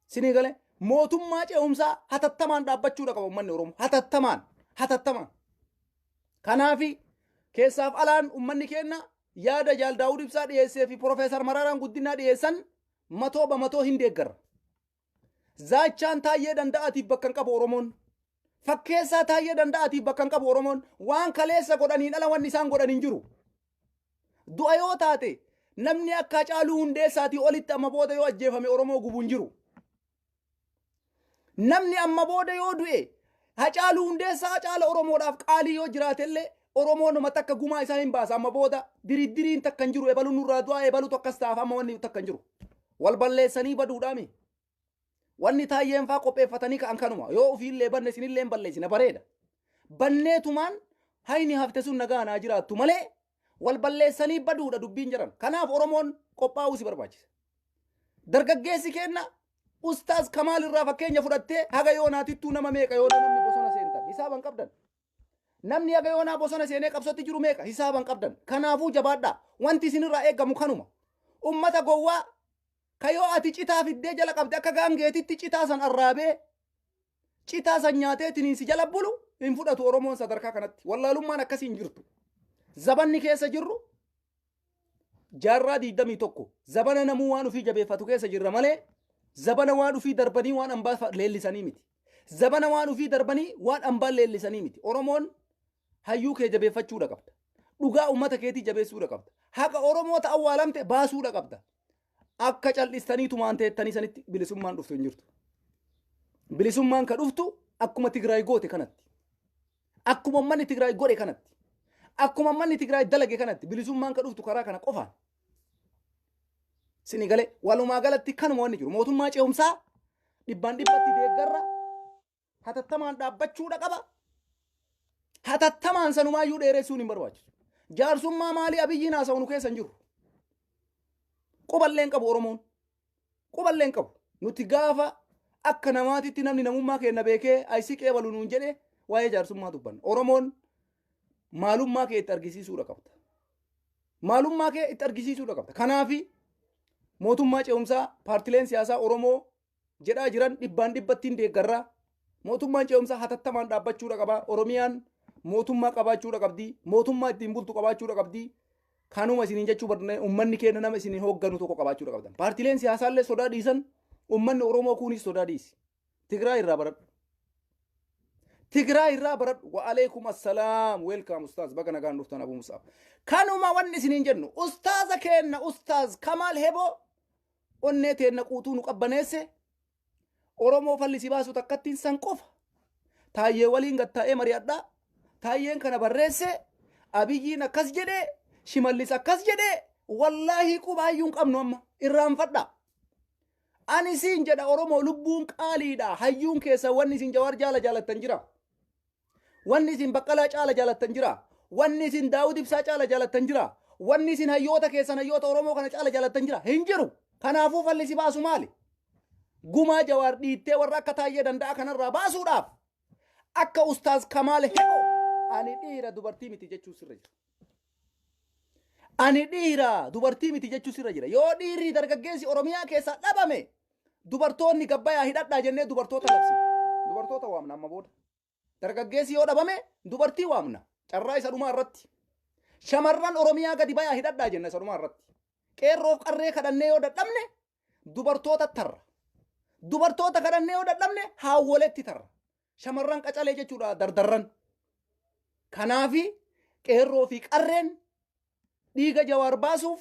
[SPEAKER 1] Sinii galee mootummaa ce'umsaa hatattamaan dhaabbachuudha qaba uummanni Oromoo hatattamaan. Kanaafi keessaaf alaan uummanni keenya yaada Jaal Daawud Ibsaa dhiyeessee fi Profeesar Mararaan Guddinaa dhiyeessan matoo bamatoo hin deeggarra. Zaachaan taayyee danda'atiif bakka hin qabu Oromoon. Fakkeessaa taayyee danda'atiif bakka hin qabu Oromoon. Waan kaleessa godhaniin ala wanni isaan godhan hin jiru. Du'a yoo taate namni akka Hacaaluu Hundeessaatii olitti amma booda yoo ajjeefame Oromoo gubu hin jiru. Namni amma booda yoo du'e Hacaaluu Hundeessaa caala Oromoodhaaf qaalii yoo jiraatellee Oromoon nama takka gumaa isaa hin baasa amma booda diriddiriin takka hin jiru ebalu nurraa du'aa ebalu tokkas taaf amma wanni takka hin jiru. Wal balleessanii baduudhaami. Wanni taayyeen faa qopheeffatanii ka'an kanuma yoo ofiillee banne isinillee hin balleessine bareeda. Banneetumaan hayni hafte sun nagaa naa jiraattu malee wal balleessanii baduudha dubbiin jiran. Kanaaf Oromoon qophaa'uu si barbaachisa. Dargaggeessi kenna Ustaaz Kamaal irraa fakkeenya fudhattee haga yoonaatittuu nama meeqa yoo namni bosona seentan hisaaban qabdan. Namni haga yoonaa bosona seenee qabsootti jiru meeqa hisaaban qabdan. Kanaafuu jabaadhaa wanti isinirraa eegamu kanuma. Ummata gowwaa ka yoo ati citaa fiddee jala qabde akka gaangeetitti citaa san arraabee citaa san nyaatee tiniinsi jala bulu hin fudhatu Oromoon sadarkaa kanatti. Wallaalummaan akkasii hin jirtu. Zabanni keessa jirru jaarraa 21 zabana namuu waan ofii jabeeffatu keessa jirra malee zabana waan ofii darbanii waan hambaa leellisanii miti. Zabana waan ofii darbanii waan hambaa leellisanii miti. Oromoon hayyuu kee jabeeffachuudha qabda. Dhugaa uummata keetii jabeessuudha qabda. Haqa Oromoota awwaalamte baasuudha qabda. Akka cal'istanii tumaan teettanii sanitti bilisummaan dhuftu hin jirtu. Bilisummaan ka dhuftu akkuma Tigraay goote kanatti. Akkuma manni Tigraay godhe kanatti. Akkuma manni Tigraay dalage kanatti bilisummaan ka dhuftu karaa kana qofaan. Sini galee walumaa galatti kanuma wanni jiru. Mootummaa ce'umsaa dhibbaan dhibbatti deeggarra hatattamaan dhaabbachuudha qaba. Hatattamaan sanumaayyuu dheeressuun hin barbaachisu. Jaarsummaa maalii Abiyyiin haasa'u nu keessa hin jiru. Quballeen qabu Oromoon. Quballeen qabu. Nuti gaafa akka namaatitti namni namummaa keenya beekee ayisii qeebalu nuun jedhee waa'ee jaarsummaa dubbanna. Oromoon maalummaa kee itti argisiisuudha qabda. Maalummaa kee itti argisiisuudha qabda. Kanaafi mootummaa ce'umsaa paartileen siyaasaa Oromoo jedhaa jiran dhibbaan dhibbattiin deeggarraa. Mootummaan ce'umsaa hatattamaan dhaabbachuudha qaba. Oromiyaan mootummaa qabaachuudha qabdi. Mootummaa ittiin bultu qabaachuudha qabdi. Kanuma isiniin jechuu barbaanne uummanni keenya nama isiniin hoogganu tokko qabaachuudha qabdan. Paartileen siyaasaallee sodaa dhiisan uummanni Oromoo kunis sodaa dhiisi. Tigraay irraa baradhu. Tigraay irraa baradhu. Wa alaikum assalaam. Welcome ustaaz. Baga nagaan dhuftan Abuu Musaaf. Kanuma wanni isiniin jennu ustaaza keenya ustaaz Kamaal Heboo onnee teenna quutuu nu qabbaneesse Oromoo fallisi baasu takkattiin san qofa. Taayyee waliin gattaa'ee mari'adhaa. Taayyeen kana barreesse Abiyyiin akkas jedhee Shimallis akkas jedhee wallahi qubayyuun qabnu amma irraanfadha. Ani siin jedha Oromoo lubbuun qaaliidha. Hayyuun keessa wanni isin Jawaar jaalattan jira. Wanni isin Baqqalaa jaalattan jira. Wanni isin Daawud Ibsaa jaalattan jira. Wanni isin hayyoota keessan hayyoota Oromoo kana jaalattan jira. Hin jiru. Kanaafuu falli si baasu maali? Gumaa Jawaar dhiittee warra akka Taayyee Danda'a kanarraa baasuudhaaf akka Ustaaz Kamaal Hedhoo ani dhiira dubartii miti jechuu sirra jira. Ani dhiira dubartii miti jechuu sirra jira. Yoo dhiirri dargaggeessi Oromiyaa keessaa dhabame dubartoonni gabbayaa hidhadhaa jennee dubartoota labsina. Dubartoota waamna amma booda. Dargaggeessi yoo dhabame dubartii waamna. Carraa isa dhumaa irratti. Shamarran Oromiyaa gadi bayaa hidhadhaa jenna isa dhumaa irratti. Qeerroof qarree kadhannee yoo dadhabne dubartoota tarra. Dubartoota kadhannee yoo dadhabne haawwoletti tarra. Shamarran qacalee jechuudha dardarran. Kanaafi qeerroo fi qarreen dhiiga Jawaar baasuuf,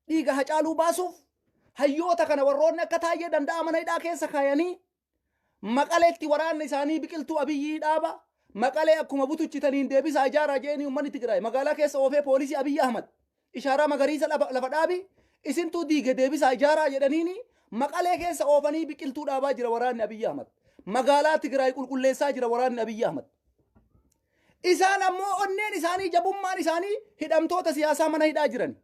[SPEAKER 1] dhiiga Hacaaluu baasuuf, hayyoota kana warroonni akka Taayyee Danda'a mana hidhaa keessa kaayanii Maqaleetti waraanni isaanii biqiltuu Abiyyii dhaaba. Maqalee akkuma butuchitaniin deebisaa ijaaraa jeeni uummanni Tigraay magaalaa keessa oofee poolisii Abiyyi Ahmad ishaaraa magariisa lafa dhaabi isintuu diige deebisaa ijaaraa jedhaniini Maqalee keessa oofanii biqiltuu dhaabaa jira waraanni Abiyyi Ahmad. Magaalaa Tigraay qulqulleessaa jira waraanni Abiyyi Ahmad. Isaan ammoo onneen isaanii jabummaan isaanii hidhamtoota siyaasaa mana hidhaa jiran.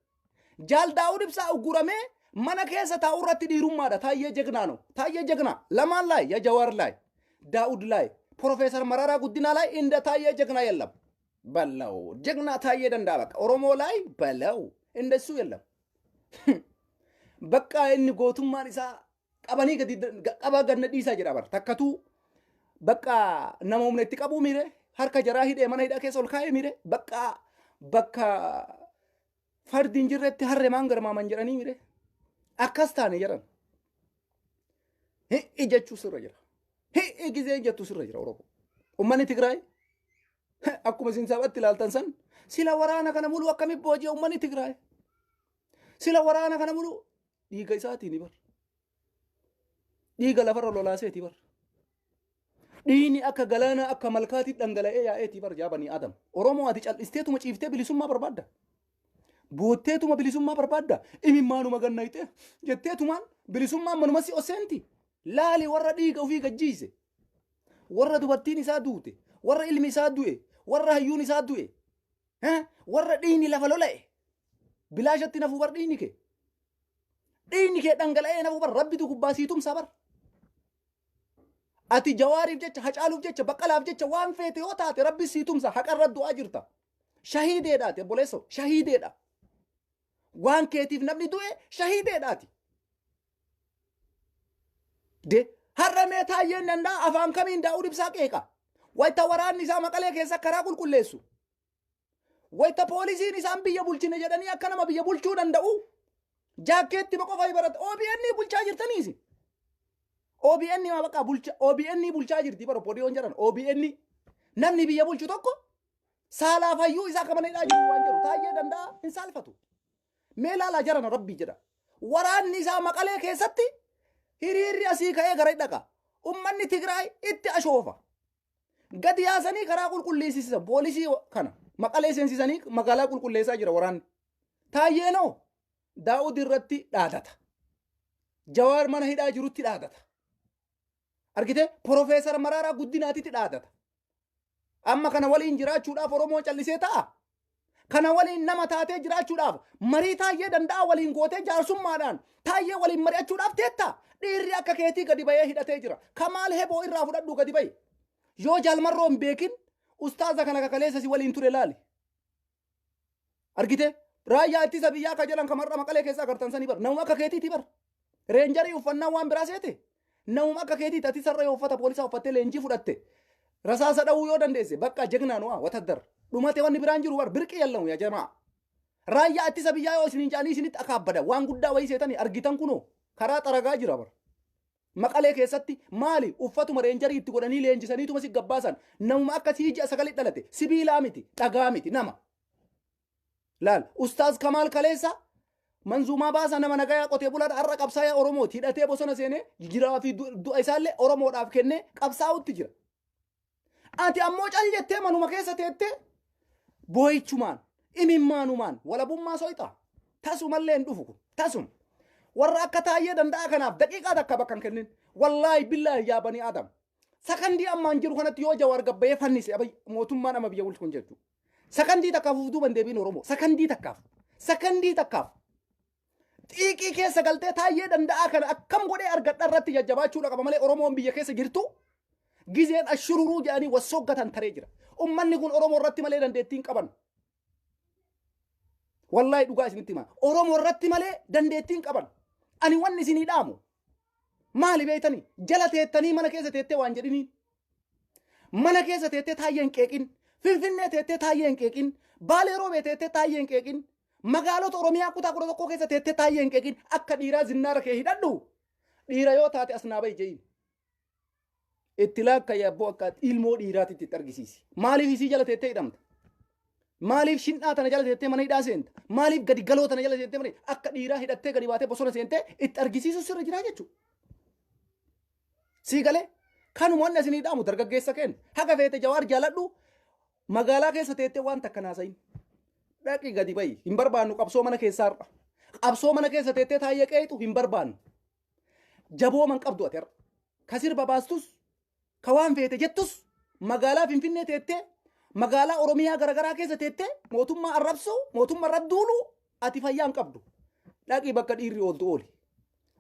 [SPEAKER 1] Jaal Daawud Ibsaa uguramee mana keessa taa'u irratti dhiirummaadha. Taayyee jegnaano. Taayyee jegnaa. Lamaan laay ya Jawaar laay. Daawud laay. Profeesar Mararaa Guddinaa laay inda Taayyee jegnaa የለም በለው ጀግና Taayyee Danda'a በቃ ኦሮሞ ላይ በለው እንደሱ የለም በቃ inni gootummaan isaa qabanii gadi qaba ganna dhiisaa jedha bar takkatu bakka nama humna itti qabu mire harka jaraa hidhee mana hidhaa keessa ol kaa'ee mire bakka fardiin jirretti harree maan garmaaman jedhanii mire akkas taane jedhan ijechuu sirra jira gizeen jettu sirra jira Oromoo ummanni Tigraay akkuma isin sabatti ilaaltan san sila waraana kana mulu akkamitti booji'a ummanni Tigraay sila waraana kana mulu dhiiga isaatiin bar dhiiga lafarra lolaaseeti bar dhiini akka galaana akka malkaatti dhangala'ee yaa'eeti bar jaabanii Adam Oromoo ati cal'isteetuma ciiftee bilisummaa barbaadda bootteetuma bilisummaa barbaadda imimmaanuma gannayte jetteetumaan bilisummaan manuma si oseenti laali warra dhiiga ofii gajjiise warra dubartiin isaa duute warra ilmi isaa du'e warra hayyuun isaa du'e warra dhiini lafa lola'e bilaashatti nafu bar dhiini kee dhangala'ee nafu bar rabbitu gubbaa siitumsaa bar ati Jawaariif jecha Hacaaluuf jecha Baqqalaaf jecha waan feete yoo taate rabbi siitumsa haqarra du'aa jirta shahiideedhaati obboleessa shahiideedha waan keetiif namni du'e shahiideedhaati de harramee Taayyeen Danda'a afaan kamiin Daawud Ibsaa qeeqa wayta waraanni isaa Maqalee keessa karaa qulqulleessu wayta poolisiin isaan biyya bulchine jedhanii akka nama biyya bulchuu danda'u jaakkeetti qofa ibarata OBN bulchaa jirtaniisi OBN ma baqa bulcha OBN bulchaa jirti baro podiyoon jedhan OBN namni biyya bulchu tokko saalaaf hayyuu isaa kamanidhaa jiru waan jedhu Taayyee Danda'a hin saalfatu mee laala jarana rabbii jedha waraanni isaa Maqalee keessatti hiriirri asii ka'ee gara dhaqa ummanni Tigraay itti ashoofa gadi yaasanii karaa qulqulleessisan poolisii kana Maqalee seensisanii magaalaa qulqulleessaa jira waraanni Taayyeenoo Daawud irratti dhaadata Jawaar mana hidhaa jirutti dhaadata argite Profeesar Mararaa Guddinaatitti dhaadata amma kana waliin jiraachuudhaaf Oromoo callisee ta'a kana waliin nama taatee jiraachuudhaaf marii Taayyee Danda'a waliin gootee jaarsummaadhaan Taayyee waliin mari'achuudhaaf teetta dhiirri akka keetii gadi bayee hidhatee jira Kamaal Heboo irraa fudhadhu gadi bayi yoo jaalmarroo hin beekin ustaaza kana kakaleessa si waliin ture laali argite raayyaa ittisa biyyaa ka jedhan kamarra Maqalee keessa agartan sanii bar namuma akka keetiiti bar reenjarii uffannaa waan biraa seete namuma akka keetiiti ati sarra yoo uffata poolisaa uffattee leenjii fudhatte rasaasa dha'uu yoo dandeesse bakka jegnaa nu'a wataddar dhumate wanni biraan jiru bar birqi yallamu yaa jamaa raayyaa ittisa biyyaa yoo isiniin caalii isinitti akaabbada waan guddaa wayii seetanii argitan kunoo karaa xaragaa jira bar Maqalee keessatti maali uffatuma reenjarii itti godhanii leenjisaniituma si gabbaasan namuma akka siiji sagalee dhalate sibiilaa miti dhagaa miti nama laal ustaaz Kamaal Kaleessa manzuumaa baasa nama nagayaa qotee bulaadha har'a qabsaa'aa Oromooti hidhatee bosona seenee jiraa fi du'a isaallee Oromoodhaaf kennee qabsaa'utti jira ati ammoo cal jettee manuma keessa teettee boo'ichumaan imimmaanumaan walabummaa soyxa tasumallee hin dhufu kun tasum warra akka taayee danda'a kanaaf daqiiqaa takka bakka hin kennin wallaahi billaahi yaa banii adam sakandii ammaan jiru kanatti yoo Jawaar gabbayee fannise mootummaan ama biyya bulchu kun jechuudha. Sakandii takkaaf duuban deebiin Oromoo sakandii takkaaf xiiqii keessa galtee taayee danda'a kana akkam godhee argadha irratti jajjabaachuudha qaba malee Oromoon biyya keessa jirtu gizeen ashururuu jedhanii wassooggatan taree jira. Ummanni kun Oromoo irratti malee dandeettiin qaban. Wallaahi dhugaa isinitti hima. Oromoo irratti malee dandeettiin qaban. Ani wanni isinii dhaamu. Maali beektanii? Jala teettanii mana keessa teettee waan jedhiniin. Mana keessa teettee taayee hin qeeqin. Finfinnee teettee taayee hin qeeqin. Baalee roobee teettee taayee hin qeeqin. Magaalota Oromiyaa kutaa 11 keessa teettee taayee hin qeeqin. Akka dhiiraa zinnaara kee hidhadhu. Dhiira yoo taate as naa bahi jeeyin. Itti laakka yabboo akka ilmoo dhiiraatitti itti argisiisi. Maaliif isii jala teettee hidhamta? Maaliif shin'aa tana jala teettee mana hidhaa seenta? Maaliif gadi galoo tana jala teettee mana akka dhiiraa hidhattee gadi baatee bosona seentee itti argisiisu sirra jiraa jechuudha. Sii galee kanuma wanni isinii dhaamu dargaggeessa kenna. Haga feete Jawaar jaaladhu magaalaa keessa teettee waan takka naasayin. Dhaqi gadi bahi hin barbaannu qabsoo mana keessaa har'a. Qabsoo mana keessa teettee taayee qeetu hin barbaannu. Jaboo man qabdu ati har'a. Ka sirba baastus ka waan feete jettus magaalaa Finfinnee teettee magaalaa Oromiyaa garagaraa keessa teettee mootummaa arrabsuu mootummaa radduulu ati fayyaan qabdu. Dhaqi bakka dhiirri ooltu ooli.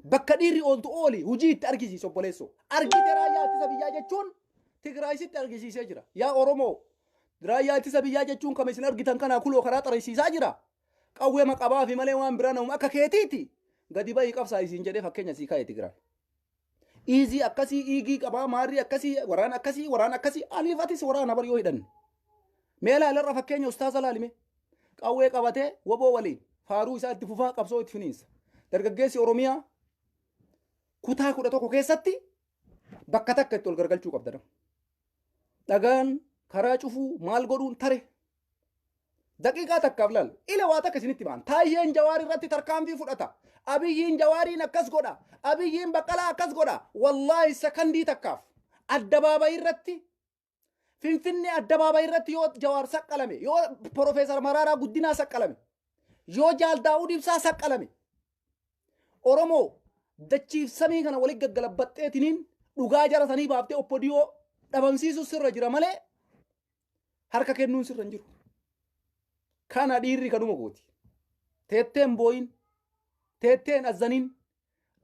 [SPEAKER 1] Bakka dhiirri ooltu ooli hujii itti argisiisi obboleessoo. Argite raayyaa ittisa biyyaa jechuun Tigraayisitti argisiisee jira. Yaa Oromoo raayyaa ittisa biyyaa jechuun kam isin argitan kanaa kuloo karaa xaraysiisaa jira. Qawwee maqabaa fi malee waan biraa namu akka keetiiti. Gadi bahii qabsaa isin jedhee fakkeenya sii kaa'e Tigraay. Iizii akkasii iigii qabaa maarrii akkasii waraan akkasii aliifatis waraana bar yoo hidhanne. Mee laalarra fakkeenya ustaaza laalime. Qawwee qabatee woboo waliin faaruu isaa itti fufaa qabsoo itti finiinsa. Dargaggeessi Oromiyaa kutaa 11 keessatti bakka takka itti ol gargalchuu qabda. Dhagaan karaa cufuu maal godhuun tare. Daqiiqaa takkaaf laal. Ile waa takka isinitti ba'an. Taayyeen Jawaar irratti tarkaanfii fudhata. Abiyyiin Jawaariin akkas godha. Abiyyiin Baqqalaa akkas godha. Wallaahi sakandii takkaaf addabaabayii irratti Finfinnee addabaabayii irratti yoo Jawaar saqqalame yoo Profeesar Maraaraa Guddinaa saqqalame yoo Jaal Daawud Ibsaa saqqalame Oromoo dachiif samii kana walitti gaggalabbaxxeetiniin dhugaa jaratanii baaftee oppodiyoo dhabamsiisuu sirra jira malee harka kennuun sirra hin jiru. Kana dhiirri kanuma gooti. Teetteen booyin, teetteen azzaniin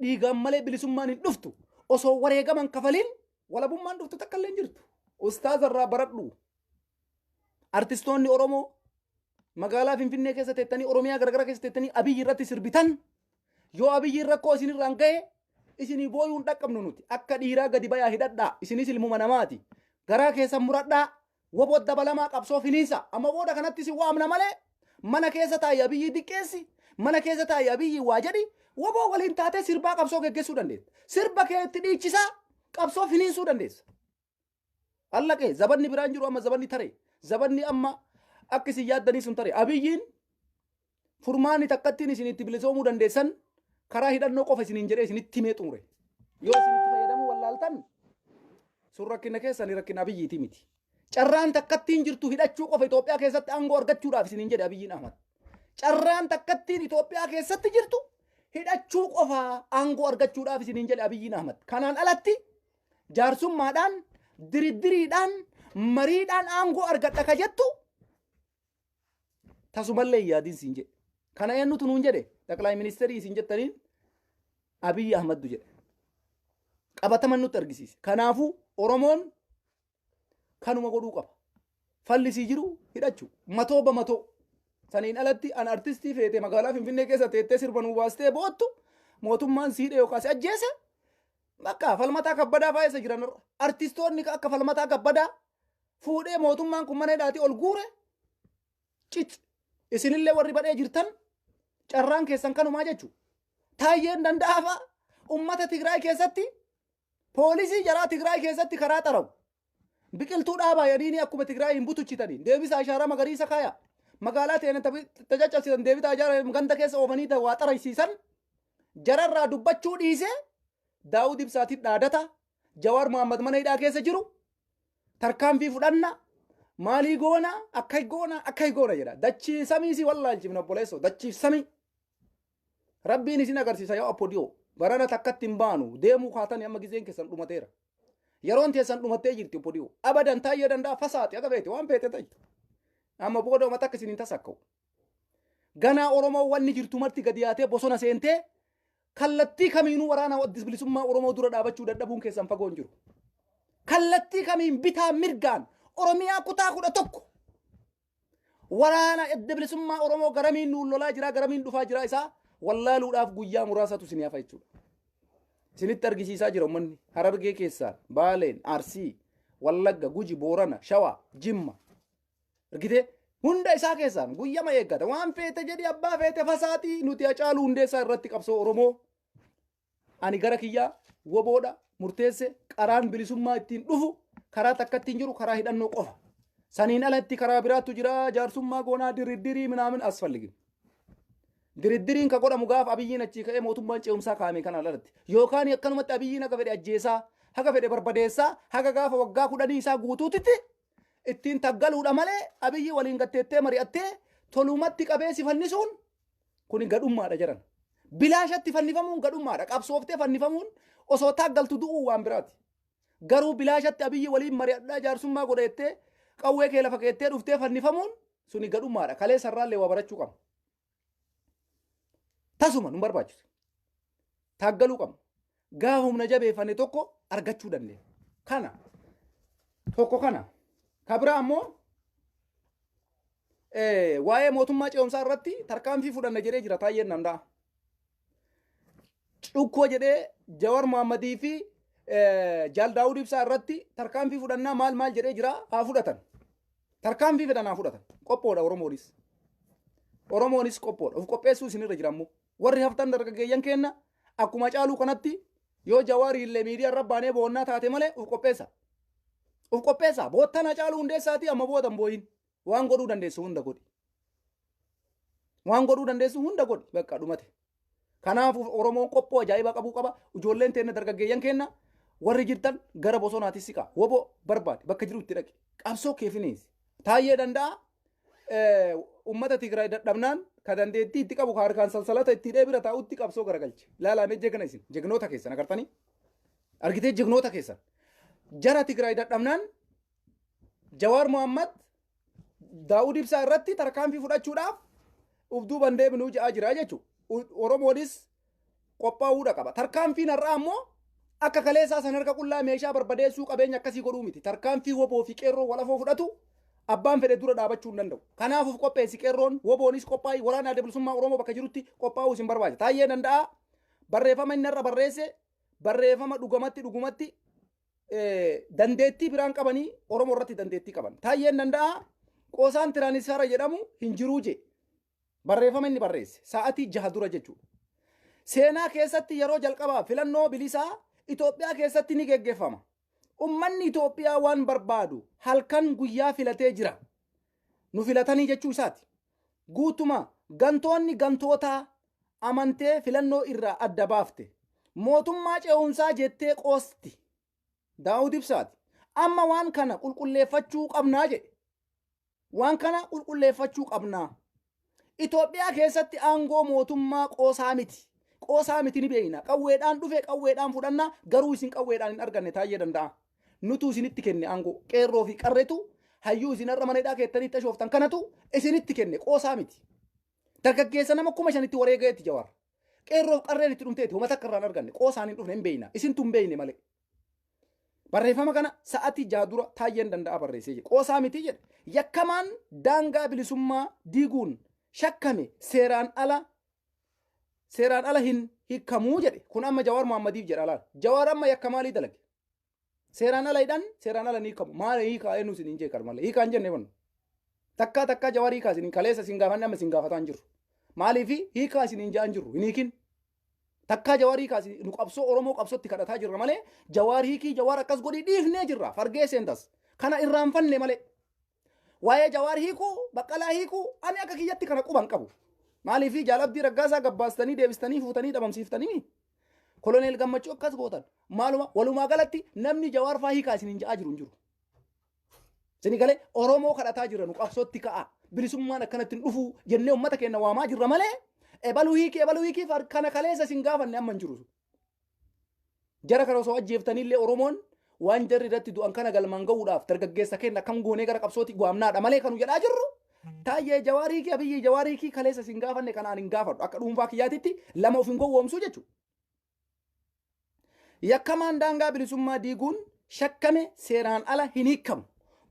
[SPEAKER 1] dhiigaan malee bilisummaan hin dhuftu. Osoo wareegaman kafaliin walabummaan dhuftu takka illee hin jirtu. Ustaaza irraa baradhu. Artistoonni Oromoo magaalaa Finfinnee keessa teettanii Oromiyaa garagara keessa teettanii Abiyyi irratti sirbitan yoo Abiyyiin rakkoo isinirraan ga'e isinii booyuun dhaqqabnu nuti akka dhiiraa gadi bayaa hidhadhaa isinis ilmuma namaati. Garaa keessan muradhaa woboo dabalamaa qabsoo finiinsa amma booda kanatti isin waamna malee mana keessa taa'ee Abiyyi diqqeessi mana keessa taa'ee Abiyyi waa jedhi woboo waliin taatee sirbaa qabsoo geggeessuu dandeessa. Sirba kee itti dhiichisaa qabsoo finiinsuu dandeessa. Allaqee zabanni biraan jiru amma zabanni tare zabanni amma akka isin yaaddanii sun tare Abiyyiin furmaanni takkattiin isin itti bilisoomuu dandeessan karaa hidhannoo qofa isiniin jedhee isinitti himee xumure. Yoo isinitti fayyadamuu wallaaltan sun rakkina keessanii rakkina Abiyyiiti miti. Carraan takkattiin jirtu hidhachuu qofa Itoophiyaa keessatti aangoo argachuudhaaf isiniin jedhe Abiyyiin Ahmad. Carraan takkattiin Itoophiyaa keessatti jirtu hidhachuu qofa aangoo argachuudhaaf isiniin jedhe Abiyyiin Ahmad. Kanaan alatti jaarsummaadhaan diriddiriidhaan mariidhaan aangoo argadha ka jettu tasumallee yaadiin siin jedhe. Kana eenyutu nuun jedhe Xaqlaay Ministeerii isin jettaniin Abiyyi Ahmaddu jedhe. Qabataman nutti argisiise. Kanaafuu Oromoon kanuma godhuu qaba. Fallisii jiru hidhachuu matoo bamatoo. Saniin alatti an artistii feete magaalaa Finfinnee keessa teettee sirba nuu baastee boottu mootummaan siidhe yookaan si ajjeese bakka falmataa kabbadaa faayisa jiran artistoonni akka falmataa kabbadaa fuudhee mootummaan kun mana hidhaatii ol guure cit isinillee warri badhee jirtan carraan keessan kanumaa jechuudha. Taayyeen danda'afa ummata Tigraay keessatti poolisii jaraa Tigraay keessatti karaa xarawu. Biqiltuu dhaabaa yadiini akkuma Tigraay hin butuchitanii deebisa ashaaraa magariisa kaaya. Magaalaa ta'een tajaajilsiisan deebita ajaara ganda keessa oofanii waa xaraysiisan jararraa dubbachuu dhiisee Daawud Ibsaatiif dhaadata Jawaar Muhammad mana hidhaa keessa jiru tarkaanfii fudhanna maalii goona akka goona jedha. Dachii samiisi wallaalchifna obboleessoo dachiif samii rabbiin isin agarsiisa yaa appodiyoo barana takkatti hin baanu deemuu kaatanii amma gizeen keessan dhumateera yeroon teessan dhumattee jirti appodiyoo abadan taayyee danda'a fasaati aga feete waan feete ta'i amma booda uummata akka isiniin tasakka'u ganaa oromoo wanni jirtu marti gadi yaatee bosona seentee kallattii kamiinuu waraana bilisummaa oromoo dura dhaabachuu dadhabuun keessan fagoo hin jiru kallattii kamiin bitaa mirgaan oromiyaa kutaa 11 waraana bilisummaa oromoo garamiin nuun lolaa jira garamiin dhufaa jira isaa wallaaluudhaaf guyyaa muraasatu isin hafa jechuudha isinitti argisiisaa jira uummanni Harargee keessaa Baaleen Arsii Wallagga Guji Boorana Shawaa Jimma argite hunda isaa keessaan guyyama eeggata waan feete jedhi abbaa feete fasaatii nuti Hacaaluu Hundeessaa irratti qabsoo oromoo ani gara kiyyaa woboodha murteesse qaraan bilisummaa ittiin dhufu karaa takkatti hin jiru karaa hidhannoo qofa saniin alatti karaa biraattu jira jaarsummaa goonaa diriddirii minaamin asfalligin diriddiriin ka godhamu gaaf abiyyiin achii ka'ee mootummaan ce'umsaa kaa'ame kana alatti yookaan akkanumatti abiyyiin haga fedhe ajjeesaa haga fedhe barbadeessaa haga gaafa waggaa 10 isaa guutuutitti ittiin taggaluudha malee abiyyi waliin gatteettee mari'attee tolumatti qabee si fannisuun kun gadhummaadha jedhan bilaashatti fannifamuun gadhummaadha qabsooftee fannifamuun osoo taggaltu du'uu waan biraati garuu bilaashatti abiyyi waliin mari'adhaa jaarsummaa godheettee qawwee kee lafa keettee dhuftee fannifamuun suni gadhummaadha kalee sarraallee waa barachuu qabna tasuma nu barbaachisu taggaluu qabna gaafa humna jabeeffanne tokko argachuu dandeenya kana tokko kana kabira ammoo waa'ee mootummaa ce'umsaa irratti tarkaanfii fudhanna jedhee jira taayyeen danda'a cukkoo jedhee Jawar Muhammadii fi Jaal Daawud Ibsaa irratti tarkaanfii fudhannaa maal jedhee jira haa fudhatan tarkaanfii fedhan haa fudhatan qophoodha oromoonis qophoodha of qopheessuu isinirra jira ammoo warri haftan dargaggeeyyan kenna akkuma Hacaaluu kanatti yoo Jawaari illee miidiyaa irra baanee boonnaa taate malee of qopheessa boottan Hacaaluu Hundeessaatii amma boodan booyin waan godhuu dandeessu hunda godhi bakka dhumate kanaaf oromoon qophoo ajaa'iba qabuu qaba ijoolleen teenne dargaggeeyyan kenna warri jirtan gara bosonaatis siqaa wobo barbaade bakka jiru itti dhaqi qabsoo keefiniis taayyee danda'a ummata Tigraay dadhabnaan ka dandeettii itti qabu harkaan salsalata itti dheebira taa'utti qabsoo garagalche laalamee jegna isin jegnoota keessan agartanii argitee jegnoota keessan jara Tigraay dadhabnaan Jawaar Muhammad Daawud Ibsaa irratti tarkaanfii fudhachuudhaaf ufduu bandeebinuu ja'aa jira jechuudha oromoonis qophaa'uudha qaba tarkaanfiin har'aa ammoo akka kaleessaa san harka qullaa meeshaa barbadeessuu qabeenya akkasii godhuu miti tarkaanfii woboo fi qeerroo walafoo fudhatu abbaan fedhe dura dhaabachuu hin danda'u kanaafuuf qopheessi qeerroon woboonis qophaa'ii waraana bilisummaa oromoo bakka jirutti qophaa'uu isin barbaachisa taayyee danda'a barreeffama inni irra barreesse barreeffama dhugumatti dandeettii biraan qabanii oromoo irratti dandeettii qaban taayyeen danda'a qoosaan tiraanisfara jedhamu hin jiruu je barreeffama inni barreesse sa'atii 6 dura jechuudha seenaa keessatti yeroo jalqabaa filannoo bilisaa Itoophiyaa keessatti ni geggeeffama ummanni Itoophiyaa waan barbaadu halkan guyyaa filatee jira nu filatanii jechuu isaati guutuma gantoonni gantootaa amantee filannoo irraa adda baafte mootummaa ce'umsaa jettee qoosti Daawud Ibsaati amma waan kana qulqulleeffachuu qabnaa jedhe waan kana qulqulleeffachuu qabnaa Itoophiyaa keessatti aangoo mootummaa qoosaa miti ni beeyna qawweedhaan dhufe qawweedhaan fudhanna garuu isin qawweedhaan hin arganne taayyee danda'a nutu isinitti kenne aangoo qeerroo fi qarretu hayyuu isinarra maneedhaa keettanii tashooftan kanatu isinitti kenne qoosaa miti dargaggeessa nama 5,000 wareegaetti Jawaar qeerroo qarreen itti dhumteeti homa takka irraan arganne qoosaan hin dhufne hin beeyna isintu hin beeyne malee barreeffama kana sa'atii 6 dura taayyeen danda'a barreessee jedhe qoosaa miti jedhe yakkamaan daangaa bilisummaa diiguun shakkame seeraan ala hin hiikamuu jedhe kun amma Jawaar Muhammadiif jedha laal Jawaar amma yakka maalii dalage seeraan ala hidhan seeraan ala ni hiikamu maal hiikaa eenyu isin hin jeekar malee hiikaan jenne wannu takka Jawaar hiikaa isin kaleessa isin gaafanne amma isin gaafataan jirru maaliif hiikaa isin hin ja'an jirru hin hiikin takka Jawaar hiikaa isin nu qabsoo oromoo qabsootti kadhataa jirra malee Jawaar hiikii Jawaar akkas godhii dhiifnee jirra fargee seentas kana irraanfanne malee waa'ee Jawaar hiikuu Baqqalaa hiikuu ani akka kiyyatti kana quban qabu maaliif jaalabdii raggaasaa gabbaastanii deebistanii fuutanii dhabamsiiftanii koloneel gammachuu akkas gootan maaluma walumaa galatti namni Jawaar faa hiikaa isin hin ja'aa jiru hin jiru isin galee oromoo kadhataa jirra nu qabsootti ka'a bilisummaan akkanatti hin dhufu jennee ummata keenya waamaa jirra malee ebalu hiiki kana kaleessa sin gaafanne amma hin jiru. Jara kana osoo ajjeeftanillee Oromoon waan jarri irratti du'an kana galmaan ga'uudhaaf dargaggeessa kenna kam goonee gara qabsooti gu'amnaadha malee kanu jedhaa jirru. Taayyee Jawaarii kee Abiyyi Jawaarii kee kaleessa sin gaafanne kanaan hin gaafadhu akka dhuunfaa kiyyaatitti lama of hin gowwoomsu jechuudha. Yakkamaan daangaa bilisummaa diiguun shakkame seeraan ala hin hiikamu.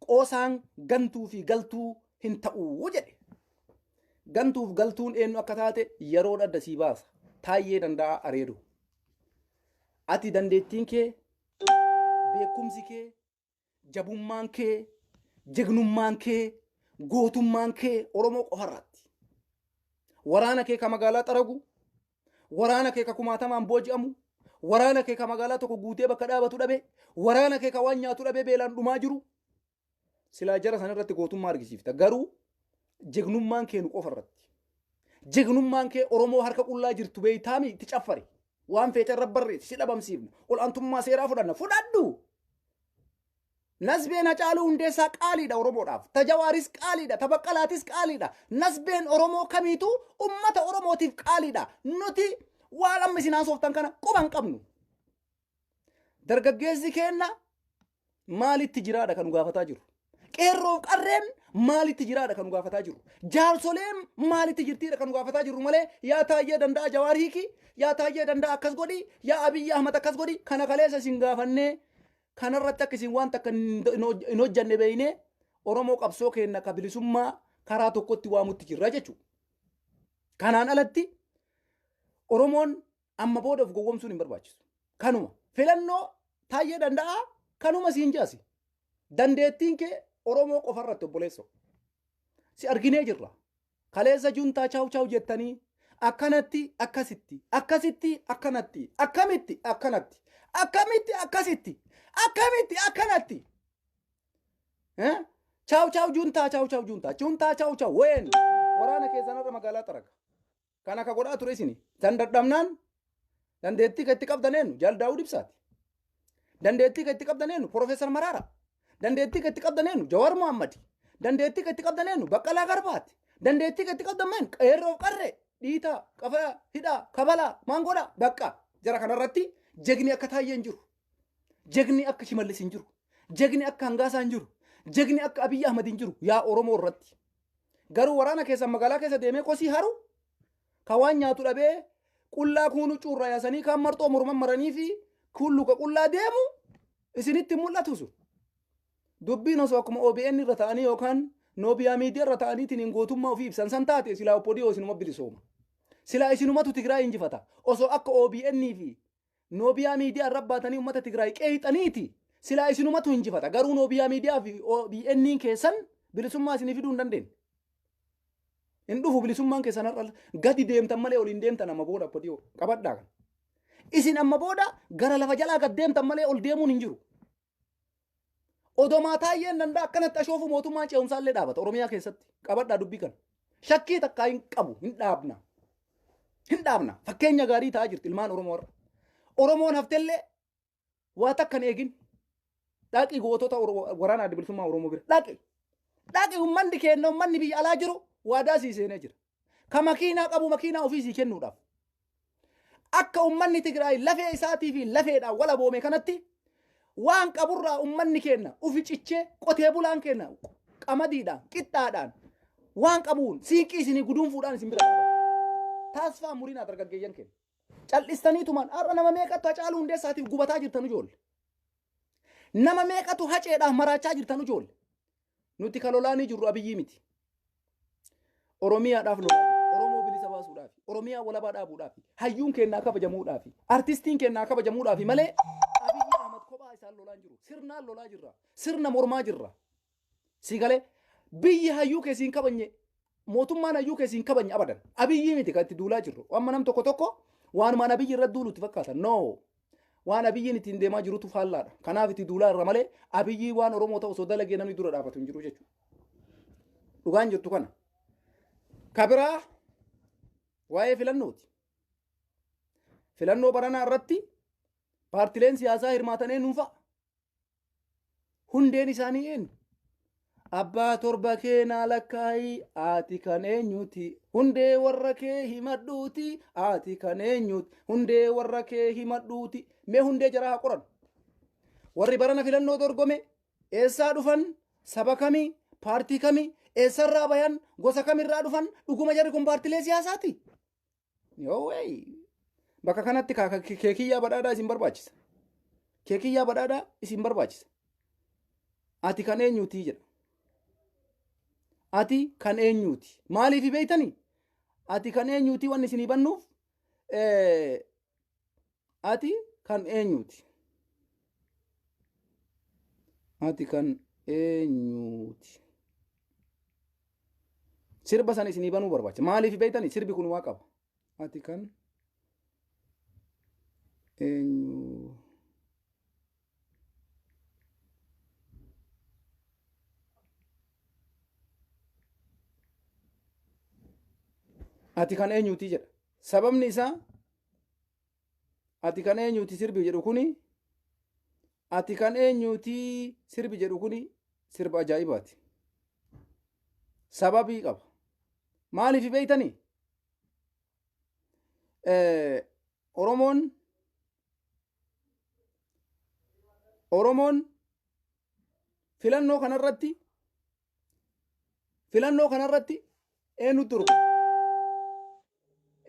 [SPEAKER 1] Qoosaan gantuu fi galtuu hin ta'uu jedhe. Gantuuf galtuun eenyu akka taate yeroo adda sii baasa. Taayyee danda'a areedu. Ati dandeettiin kee, beekumsi kee, jabummaan kee, jegnummaan kee, gootummaan kee Oromoo qofarratti. Waraana kee ka magaalaa xaragu, waraana kee ka kumaatamaan booji'amu, waraana kee ka magaalaa tokko guutee bakka dhaabatu dhabe, waraana kee ka waan nyaatu dhabe beelaan dhumaa jiru. Silaa jara san irratti gootummaa argisiifta. Garuu jegnummaan kee nu qofarratti. Jegnummaan kee Oromoo harka qullaa jirtu beeytaami itti caffare. Waan feete irra barreessi si dhabamsiifna. Ol antummaa seeraa fudhanna. Fudhadhu. Nasbeen Hacaaluu Hundeessaa qaaliidha Oromoodhaaf. Tajawaaris qaaliidha. Tabaqqalaatis qaaliidha. Nasbeen Oromoo kamiitu ummata Oromootiif qaaliidha. Nuti waan amma isin haasoftan kana quban qabnu. Dargaggeessi keenna maalitti jiraadha kan gaafataa jiru. Qeerroof qarreen maalitti jiraadha kan gaafataa jiru. Jaarsoleen maalitti jirtiidha kan gaafataa jiru malee yaa Taayyee danda'a Jawaarii ki yaa Taayyee danda'a akkas godhi yaa Abiyyi Ahmad akkas godhi kana kaleessa isin gaafannee kanarratti akka isin waan takka hin hojjanne beeynee Oromoo qabsoo keenna ka bilisummaa karaa tokkotti waamutti jirra jechuudha. Kanaan alatti Oromoon amma booda of gowwomsuun hin barbaachisu. Kanuma filannoo Taayyee danda'a kanuma siin jaasi. Dandeettiin kee Oromoo qofarratti obboleessoo. Si arginee jirra. Kaleessa juntaa chaaw chaaw jettanii akkanatti akkasitti akkasitti akkanatti akkamitti akkanatti akkamitti akkasitti akkamitti akkanatti. Chaaw chaaw juntaa chaaw chaaw juntaa chaaw chaaw ween waraana keessanirra magaalaa xaraga. Kan akka godhaa ture isini. Dandadhamnaan dandeettii kan itti qabdaneennu Jaal Daawud Ibsaati. Dandeettii kan itti qabdaneennu Profeesar Maraara. Dandeettii kan itti qabdaneennu Jawaar Mohammadi. Dandeettii kan itti qabdaneennu Baqqalaa Garbaati. Dandeettii kan itti qabdaneennu Qeerroof Qarree, Dhiitaa, Qafaa, Hidhaa, Kabalaa, Maangodhaa, Baqqa. Jara kanarratti jegni akka Taayyee hin jiru. Jegni akka Shimallis hin jiru. Jegni akka Hangaasaa hin jiru. Jegni akka Abiyyi Ahmad hin jiru. Yaa Oromoo irratti. Garuu waraana keessa magaalaa keessa deemee kosii haru ka waan nyaatu dhabee qullaa kuunu cuurraa yaasanii kan marxoo morman maranii fi kulluka qullaa deemu isinitti mul'atu sun. Dubbiin osoo akkuma OBN irra ta'anii yookaan Noobiyaa miidiyaa irra ta'aniitiin gootummaa ofii ibsan san taate silaa oppodiyoo isinuma bilisooma. Silaa isinumatu Tigraay injifata. Osoo akka OBN fi Noobiyaa miidiyaa irra baatanii uummata Tigraay qeexaniiti. Silaa isinumatu injifata. Garuu Noobiyaa miidiyaa fi OBN keessan bilisummaa isinii fiduu hin dandeenye. Hin dhufu bilisummaan keessan har'a gadi deemtan malee ol hin deemtan amma booda oppodiyoo qabadhaa kan. Isin amma booda gara lafa jalaa gad deemtan malee ol deemuun hin jiru. Odomaa Taayyeen danda'a akkanatti ashoofu mootummaan ce'umsaallee dhaabata Oromiyaa keessatti qabadhaa dubbii kana. Shakkii takkaa hin qabu hin dhaabna. Hin dhaabna fakkeenya gaarii ta'aa jirti ilmaan Oromoo irra. Oromoon haftellee waa takka hin eegin. Dhaaqii gootota waraana adda bilisummaa Oromoo bira. Dhaaqii. Dhaaqii uummanni keenya uummanni biyya alaa jiru waadaa sii seenee jira. Ka makiinaa qabu makiinaa ofii sii kennuudhaaf. Akka uummanni Tigraay lafee isaatii fi lafeedhaan wala boome kanatti waan qaburraa uummanni keenya ufi cichee qotee bulaan keenya qamadiidhaan qixxaadhaan waan qabuun siiqii isinii guduunfuudhaan isin bira dhaabata. Taasifaa muriinaa dargaggeeyyan keenya. Cal'istaniitumaan har'a nama meeqatu Hacaaluu Hundeessaatiif gubataa jirtan ijoolle. Nama meeqatu haceedhaaf maraachaa jirtan ijoolle. Nuti kalolaanii jirru Abiyyii miti. Oromiyaadhaaf lolaa jirra. Oromoo bilisa baasuudhaaf. Oromiyaa walabaa dhaabuudhaaf. Hayyuun keenyaa kabajamuudhaaf. Artistiin keenyaa kabajamuudhaaf malee Abiyyi Ahmad kophaa isaan lolaa jiru. Sirnaan lolaa jirra. Sirna mormaa jirra. Siigalee biyyi hayyuu keessiin kabanye mootummaan hayyuu keessiin kabanye abadan. Abiyyii miti kan itti duulaa jirru. Amma nam tokko waanumaan Abiyyi irra duulutti fakkaata. No. Waan Abiyyiin ittiin deemaa jirutu faallaadha. Kanaaf itti duulaa irra malee Abiyyii waan Oromoo ta'u osoo dalagee namni dura dhaabatu hin jiru jechuudha. Dhugaan jirtu kana. Kabiraa waa'ee filannooti. Filannoo baranaa irratti paartileen siyaasaa hirmaatanii nuufa. Hundeen isaanii eenyu? abbaa torba keenaa lakkaayi ati kan eenyuti hundee warra kee himadhuuti ati kan eenyuti hundee warra kee himadhuuti mee hundee jaraa haa qoran warri barana filannoo dorgome eessaa dhufan saba kamii paartii kamii eessarraa bayan gosa kamirraa dhufan dhuguma jarri kun paartilee siyaasaati yoo wayi bakka kanatti keekiyyaa badhaadhaa isin barbaachisa keekiyyaa badhaadhaa isin barbaachisa ati kan eenyuti jedha ati kan eenyuti maaliif beeytanii ati kan eenyuti wanni isinii bannuuf ati kan eenyuti ati kan eenyuti sirba san isinii banuu barbaacha maaliif beeytanii sirbi kun waa qaba ati kan eenyu ati kan eenyuti jedha sababni isaa ati kan eenyuti sirbi jedhu kuni ati kan eenyuti sirbi jedhu kuni sirba ajaa'ibaati sababii qaba maaliif beeytanii oromoon filannoo kanarratti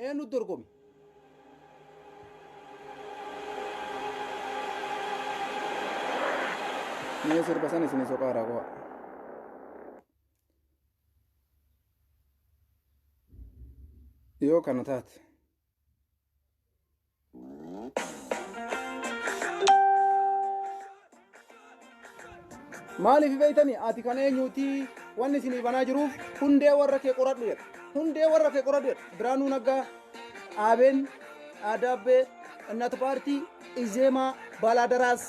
[SPEAKER 1] eenyu dorgome mee sirba sana isin soqaa raaqa yoo kana taate maaliif beeytanii ati kan eenyuti wanni isinii banaa jiruuf hundee warra kee qoradhu jedha hundee warra kee qoradhu jedha Biraanuu Naggaa Abeen Adaabbee Innat Paartii Izeemaa Baalaadaraas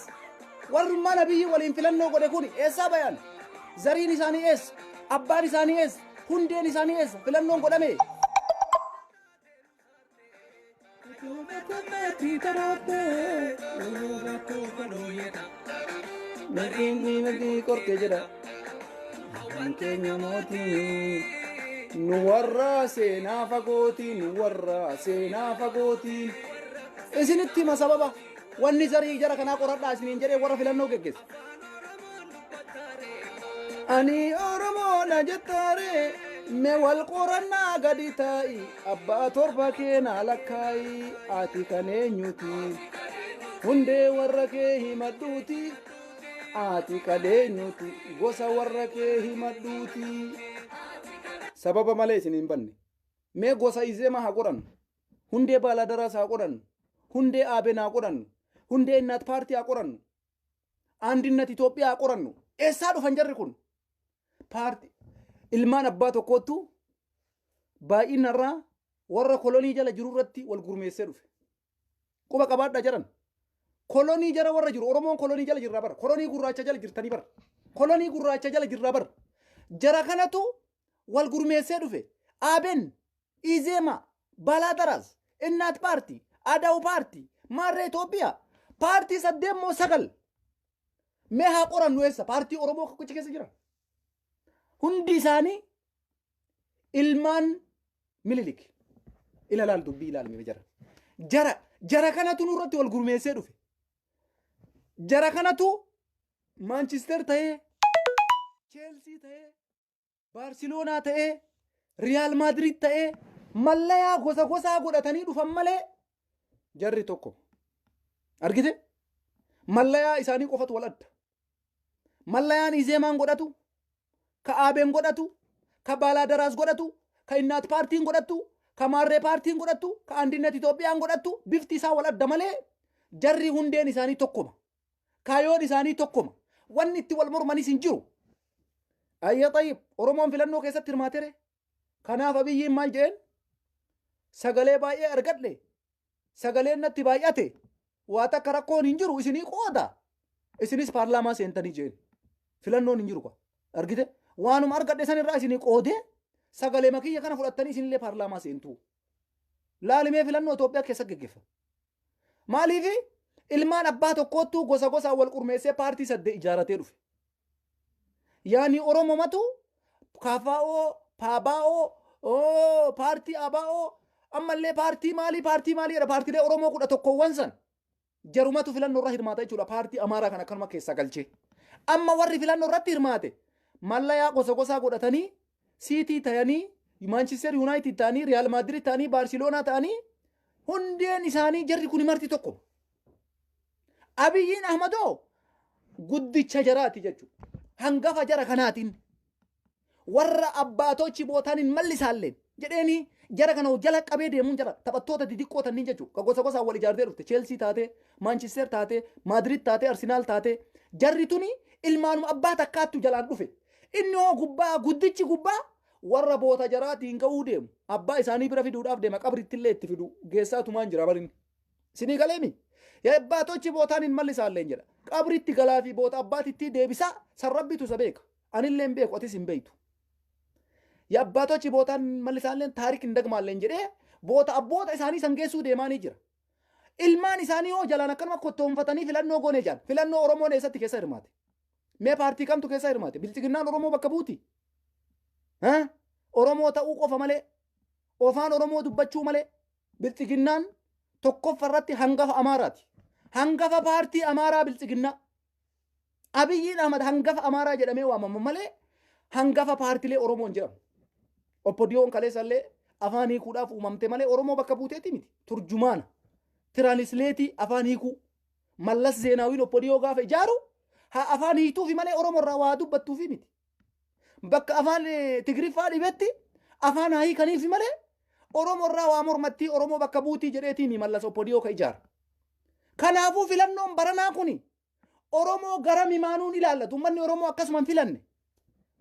[SPEAKER 1] warrummaan abiyyi waliin filannoo godhe kun eessaa bayan zariin isaanii eessa abbaan isaanii eessa hundeen isaanii eessa filannoon godhame Mergi korke jedha keenya mootii nu warra seenaa fagooti isinitti hima sababa wanni zarii jara kanaa qoradhaa isiniin jedhee warra filannoo geggeessa ani oromoodha jettaare mee wal qorannaa gadi taa'i abbaa torba keenaa lakkaa'i ati kan eenyuti hundee warra kee himadhuuti ati kan eenyuti gosa warra kee himadhuuti sababa malee isin hin banne mee gosa Izeemaa haa qorannu hundee Baalaadaraas haa qorannu hundee Abeen haa qorannu hundee Innat Paartii haa qorannu Andinnat Itoophiyaa haa qorannu eessaa dhufan jarri kun paartii ilmaan abbaa tokkoottu baay'inarraa warra kolonii jala jiru irratti wal gurmeessee dhufe quba qabaadha jaran kolonii jara warra jiru oromoon kolonii jala jirraa bara kolonii gurraacha jala jirtanii bara kolonii gurraacha jala jirraa bara jara kanatu wal gurmeessee dhufe Abeen Izeemaa Baalaadaraas Innat Paartii Adawu Paartii Maarree Itoophiyaa paartii 8 mee haa qorannu eessa paartii oromoo kokkocha keessa jira hundi isaanii ilmaan Minilik ilaalaal dubbii ilaalme jara kanatu nurratti wal gurmeessee dhufe jara kanatu Manchester ta'ee Chelsea ta'ee Barcelona ta'ee Real Madrid ta'ee mallayaa gosa godhatanii dhufan malee jarri tokko argite mallayaa isaanii qofatu wal adda mallayaan Izeemaan godhatu ka Abeen godhatu ka Baalaadaraas godhatu ka Innat Paartiin godhatu ka Maarree Paartiin godhatu ka Andinnat Itoophiyaan godhatu bifti isaa wal adda malee jarri hundeen isaanii tokkoma kaayoon isaanii tokkoma wanni itti wal mormanis hin jiru ayya tayyib oromoon filannoo keessatti hirmaatere kanaaf abiyyiin maal jeen sagalee baay'ee argadhe sagaleen natti baay'ate waa takka rakkoon hin jiru isinii qooda isinis paarlaamaa seentanii jeen filannoon hin jiru kwa argite waanuma argadhe san irraa isinii qoodee sagalee makiyya kana fudhattanii isinillee paarlaamaa seentu laalimee filannoo Itoophiyaa keessa geggeeffama maaliif ilmaan abbaa tokkoottu gosa gosaan wal qurmeessee paartii 8 ijaaratee dhufe yaani oromo matu kafaa'oo paabaa'oo paartii abaa'oo ammallee paartii maalii jedha paartiilee oromoo 11 san jarumatu filannoo irra hirmaata jechuudha paartii amaaraa kan akkanuma keessa galchee amma warri filannoo irratti hirmaate mallayaa gosa godhatanii siitii ta'anii Manchester United ta'anii Real Madrid ta'anii Barcelona ta'anii hundeen isaanii jarri kun marti tokko Abiyyiin Ahmadoo guddicha jaraati jechuudha hangafa jara kanaatiin warra abbaatochi bootaniin mallisaalleen jedheeni jara kana jala qabee deemuun jara taphattoota xixiqqoo tanniin jechuudha gosa wal ijaartee dhufte Chelsea taate Manchester taate Madrid taate Arsenal taate jarri tuni ilmaanuma abbaa takkaattu jalaan dhufe inni hoo gubbaa guddichi gubbaa warra boota jaraatiin ga'uu deemu abbaa isaanii bira fiduudhaaf deema qabrittillee itti fidu geessaatumaan jira barinni sinii galeemi abbaatochi bootaan hin mallisaalleen jedha qabritti galaa fi boota abbaatitti deebisaa sarrabbitu isa beeka anillee hin beeku atis hin beektu abbaatochi bootaan mallisaalleen taarik hin dagmaalleen jedhee boota abboota isaanii san geessuu deemaanii jira ilmaan isaanii hoo jalaan akkanuma kottoonfatanii filannoo goonee jaan filannoo oromoon eessatti keessa hirmaate mee paartii kamtu keessa hirmaate bilchiginnaan oromoo bakka buuti oromoo ta'uu qofa malee ofaan oromoo dubbachuu malee bilchiginnaan tokkoffarratti hangafa amaaraati hangafa paartii amaaraa bilchiginnaa Abiyyiin Ahmad hangafa amaaraa jedhamee waamama malee hangafa paartiilee oromoon jedhamu oppodiyoon kaleessallee afaan hiikuudhaaf uumamte malee oromoo bakka buuteeti miti turjumaana tiranisleetii afaan hiikuu mallas zeenaawiin oppodiyoo gaafa ijaaru haa afaan hiituufi malee oromoo irraa waa dubbattuufi miti bakka afaan tigriffaa dhibetti afaan haa hiikaniifi malee oromoo irraa waa mormattii oromoo bakka buutii jedheetii mallas oppodiyoo ka ijaara kanaafuu filannoon baranaa kuni oromoo gara mimaanuun ilaallatu ummanni oromoo akkasuman filanne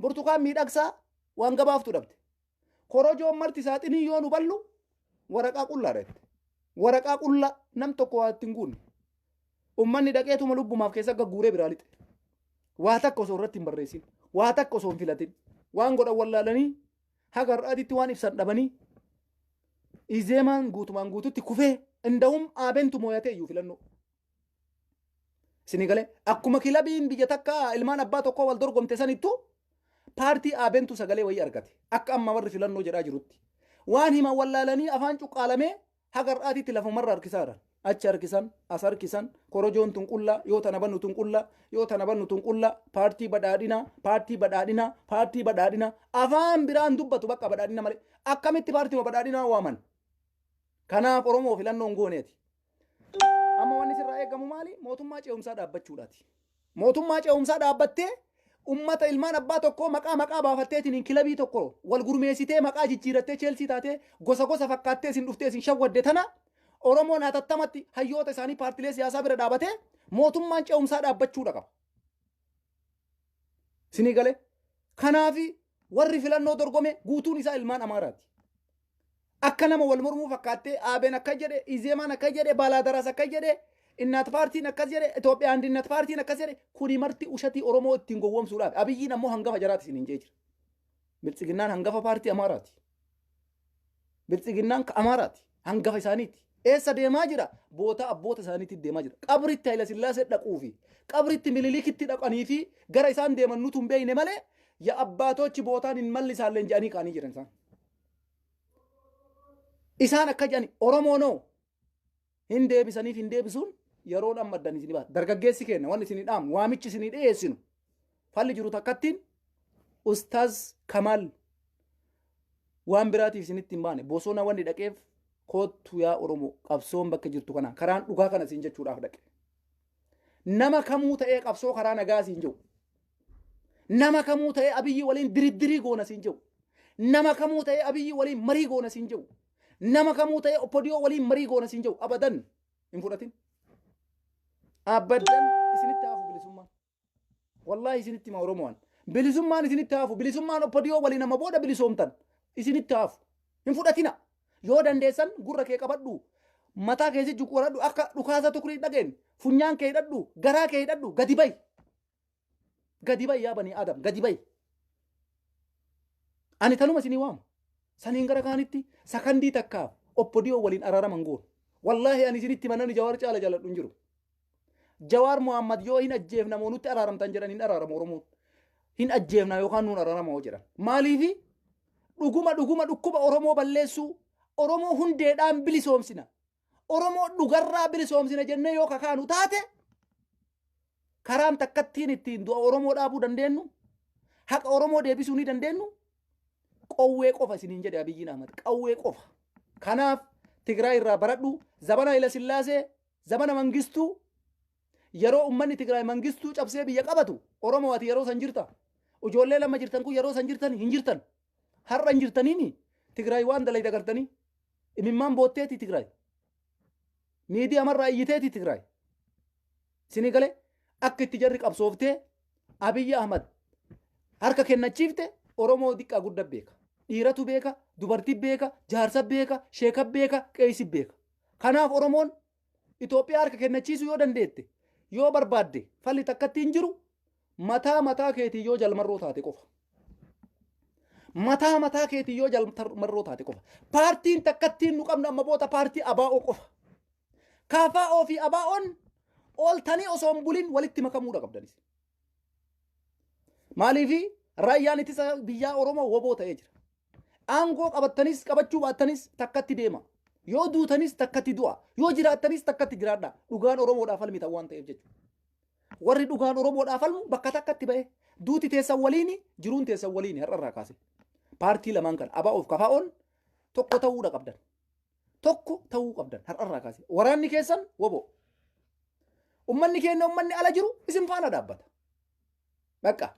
[SPEAKER 1] burtukaan miidhagsaa waan gabaaftu dhabde korojoon marti saaxinii yoo nu ballu waraqaa qullaa dhabde waraqaa qullaa nam tokko waa ittiin guunne ummanni dhaqeetuma lubbumaaf keessa gagguuree biraa lixe waa takka osoo irratti hin barreessin waa takka osoo hin filatin waan godhan wallaalanii haga har'aatitti waan ibsan dhabanii izeemaan guutumaan guututti kufee indahum aabentu mooyatee iyyuu filannoo sinigale akkuma kilabiin biyya takka ilmaan abbaa tokko wal dorgomte sanittu paartii aabentu sagalee wayii argate akka amma warri filannoo jedhaa jirutti waan himan wallaalanii afaan cuqqaalamee haga har'aatitti lafumarra harkisaadhaan achi harkisan as harkisan korojoon tun qullaa yoo tana bannu tun qullaa yoo tana bannu tun qullaa paartii badhaadhinaa afaan biraan dubbatu bakka badhaadhina malee akkamitti paartii badhaadhinaa waaman kanaaf oromoo filannoon gooneeti amma wanni sirraa eegamu maali mootummaa ce'umsaa dhaabbachuudhaati mootummaa ce'umsaa dhaabbattee ummata ilmaan abbaa tokko maqaa baafatteetiin kilabii tokko wal gurmeessitee maqaa jijjiirattee Chelsea taatee gosa fakkaattee isin dhuftee isin shawwadde tana oromoon hatattamatti hayyoota isaanii paartilee siyaasaa bira dhaabatee mootummaan ce'umsaa dhaabbachuudha qaba sinii galee kanaafi warri filannoo dorgome guutuun isaa ilmaan amaaraati akka nama wal mormuu fakkaattee aabeen akka jedhe izeemaan akka jedhe baalaadaraas akka jedhe innat paartiin akkas jedhe Itoophiyaan dinnat paartiin akkas jedhe kuni marti ushatii oromoo ittiin gowwomsuudhaaf abiyyiin ammoo hangafa jaraati isin hin jee jira bilchiginnaan hangafa paartii amaaraati bilchiginnaan amaaraati hangafa isaaniiti eessa deemaa jira boota abboota isaaniitti deemaa jira qabritti Hayila Sillaasee dhaquu fi qabritti Minilikitti dhaqanii fi gara isaan deeman nutu hin beekne malee ya abbaatochi bootaan hin mallisaalleen jedhanii qaanii jiran isaan akka jedhani oromoonoo hin deebisaniif hin deebisuun yeroon ammaddan isin baata dargaggeessi kenna wanni isin dhaamu waamichi isin dhiyeessinu falli jiru takkattiin ustaaz Kamal waan biraatiif isinitti hin baane bosona wanni dhaqeef kootu yaa oromoo qabsoon bakka jirtu kana karaan dhugaa kana isin jechuudhaaf dhaqe nama kamuu ta'ee qabsoo karaa nagaa isin jiru nama kamuu ta'ee abiyyi waliin diriddirii goona isin jiru nama kamuu ta'ee abiyyi waliin marii goona isin jiru nama kamuu ta'ee oppodiyoo waliin marii goona isin jiru abadan hin fudhatin abadan isinitti haafu bilisummaan wallahi isinitti ma oromoon bilisummaan isinitti haafu bilisummaan oppodiyoo waliin nama booda bilisoomtan isinitti haafu hin fudhatina yoo dandeessan gurra kee qabadhu mataa kee si juqquradhu akka dhukaasa tukurii dhageen funyaan kee hidhadhu garaa kee hidhadhu gadi bay yaa banii adam gadi bay ani tanuma isinii waamu saniin gara kaanitti sakandii takkaaf oppodiyoo waliin araaraman goon wallahi ani isinitti manani Jawaar caala jaaladhu hin jiru Jawaar Muhammad yoo hin ajjeef namoonutti araaramtan jedhan hin araaramu oromoon hin ajjeefna yookaan nuun ararama jedhan. Maaliifi dhuguma dhukkuba Oromoo balleessuu Oromoo hundeedhaan bilisoomsina. Oromoo dhugarraa bilisoomsina jennee yoo kakaanu taate karaan takkattiin ittiin du'a Oromoo dhaabuu dandeenyu haqa Oromoo deebisuu ni dandeenyu qawwee qofa isiniin jedhe Abiyyiin Ahmad qawwee qofa. Kanaaf Tigraay irraa baradhu zabana Haile Sillaasee zabana Mangistuu yeroo ummanni Tigraay Mangistuu cabsee biyya qabatu Oromoo ati yeroo san jirta. Ijoollee lama jirtan kun yeroo san jirtan hin jirtan. Har'a hin jirtaniini Tigraay waan dalay dagartanii imimmaan bootteeti Tigraay. Miidiyaa marraa iyyiteeti Tigraay. Sini galee akka itti jarri qabsooftee Abiyyi Ahmad harka kennachiifte Oromoo diqqaa guddaa beeka. Dhiiratu beeka, dubartii beeka, jaarsa beeka, sheeka beeka, qeessi beeka. Kanaaf Oromoon Itoophiyaa harka kennachiisuu yoo dandeette, yoo barbaadde falli takkatti hin jiru mataa keetii yoo jalmarroo taate qofa. Mataa keetii yoo jalmarroo taate qofa. Paartiin takkattiin nu qabna amma boota paartii ABO qofa. KFO fi ABO'n ooltanii osoo hin bulin walitti makamuudha qabdanis. Maaliifi raayyaan ittisa biyyaa Oromoo woboo ta'ee jira. Aangoo qabattanis qabachuu baattanis takkatti deema. Yoo duutanis takkatti du'a. Yoo jiraattanis takkatti jiraadha. Dhugaan Oromoodhaaf falmitan waan ta'eef jechuudha. Warri dhugaan Oromoodhaaf falmu bakka takkatti ba'e. Duuti teessan waliini, jiruun teessan waliini har'arraa kaase. Paartii lamaan kan ABO fi KFO'n tokko ta'uudha qabdan. Tokko ta'uu qabdan har'arraa kaase. Waraanni keessan woboo. Ummanni keenya ummanni ala jiru isin faana dhaabbata. Bakka.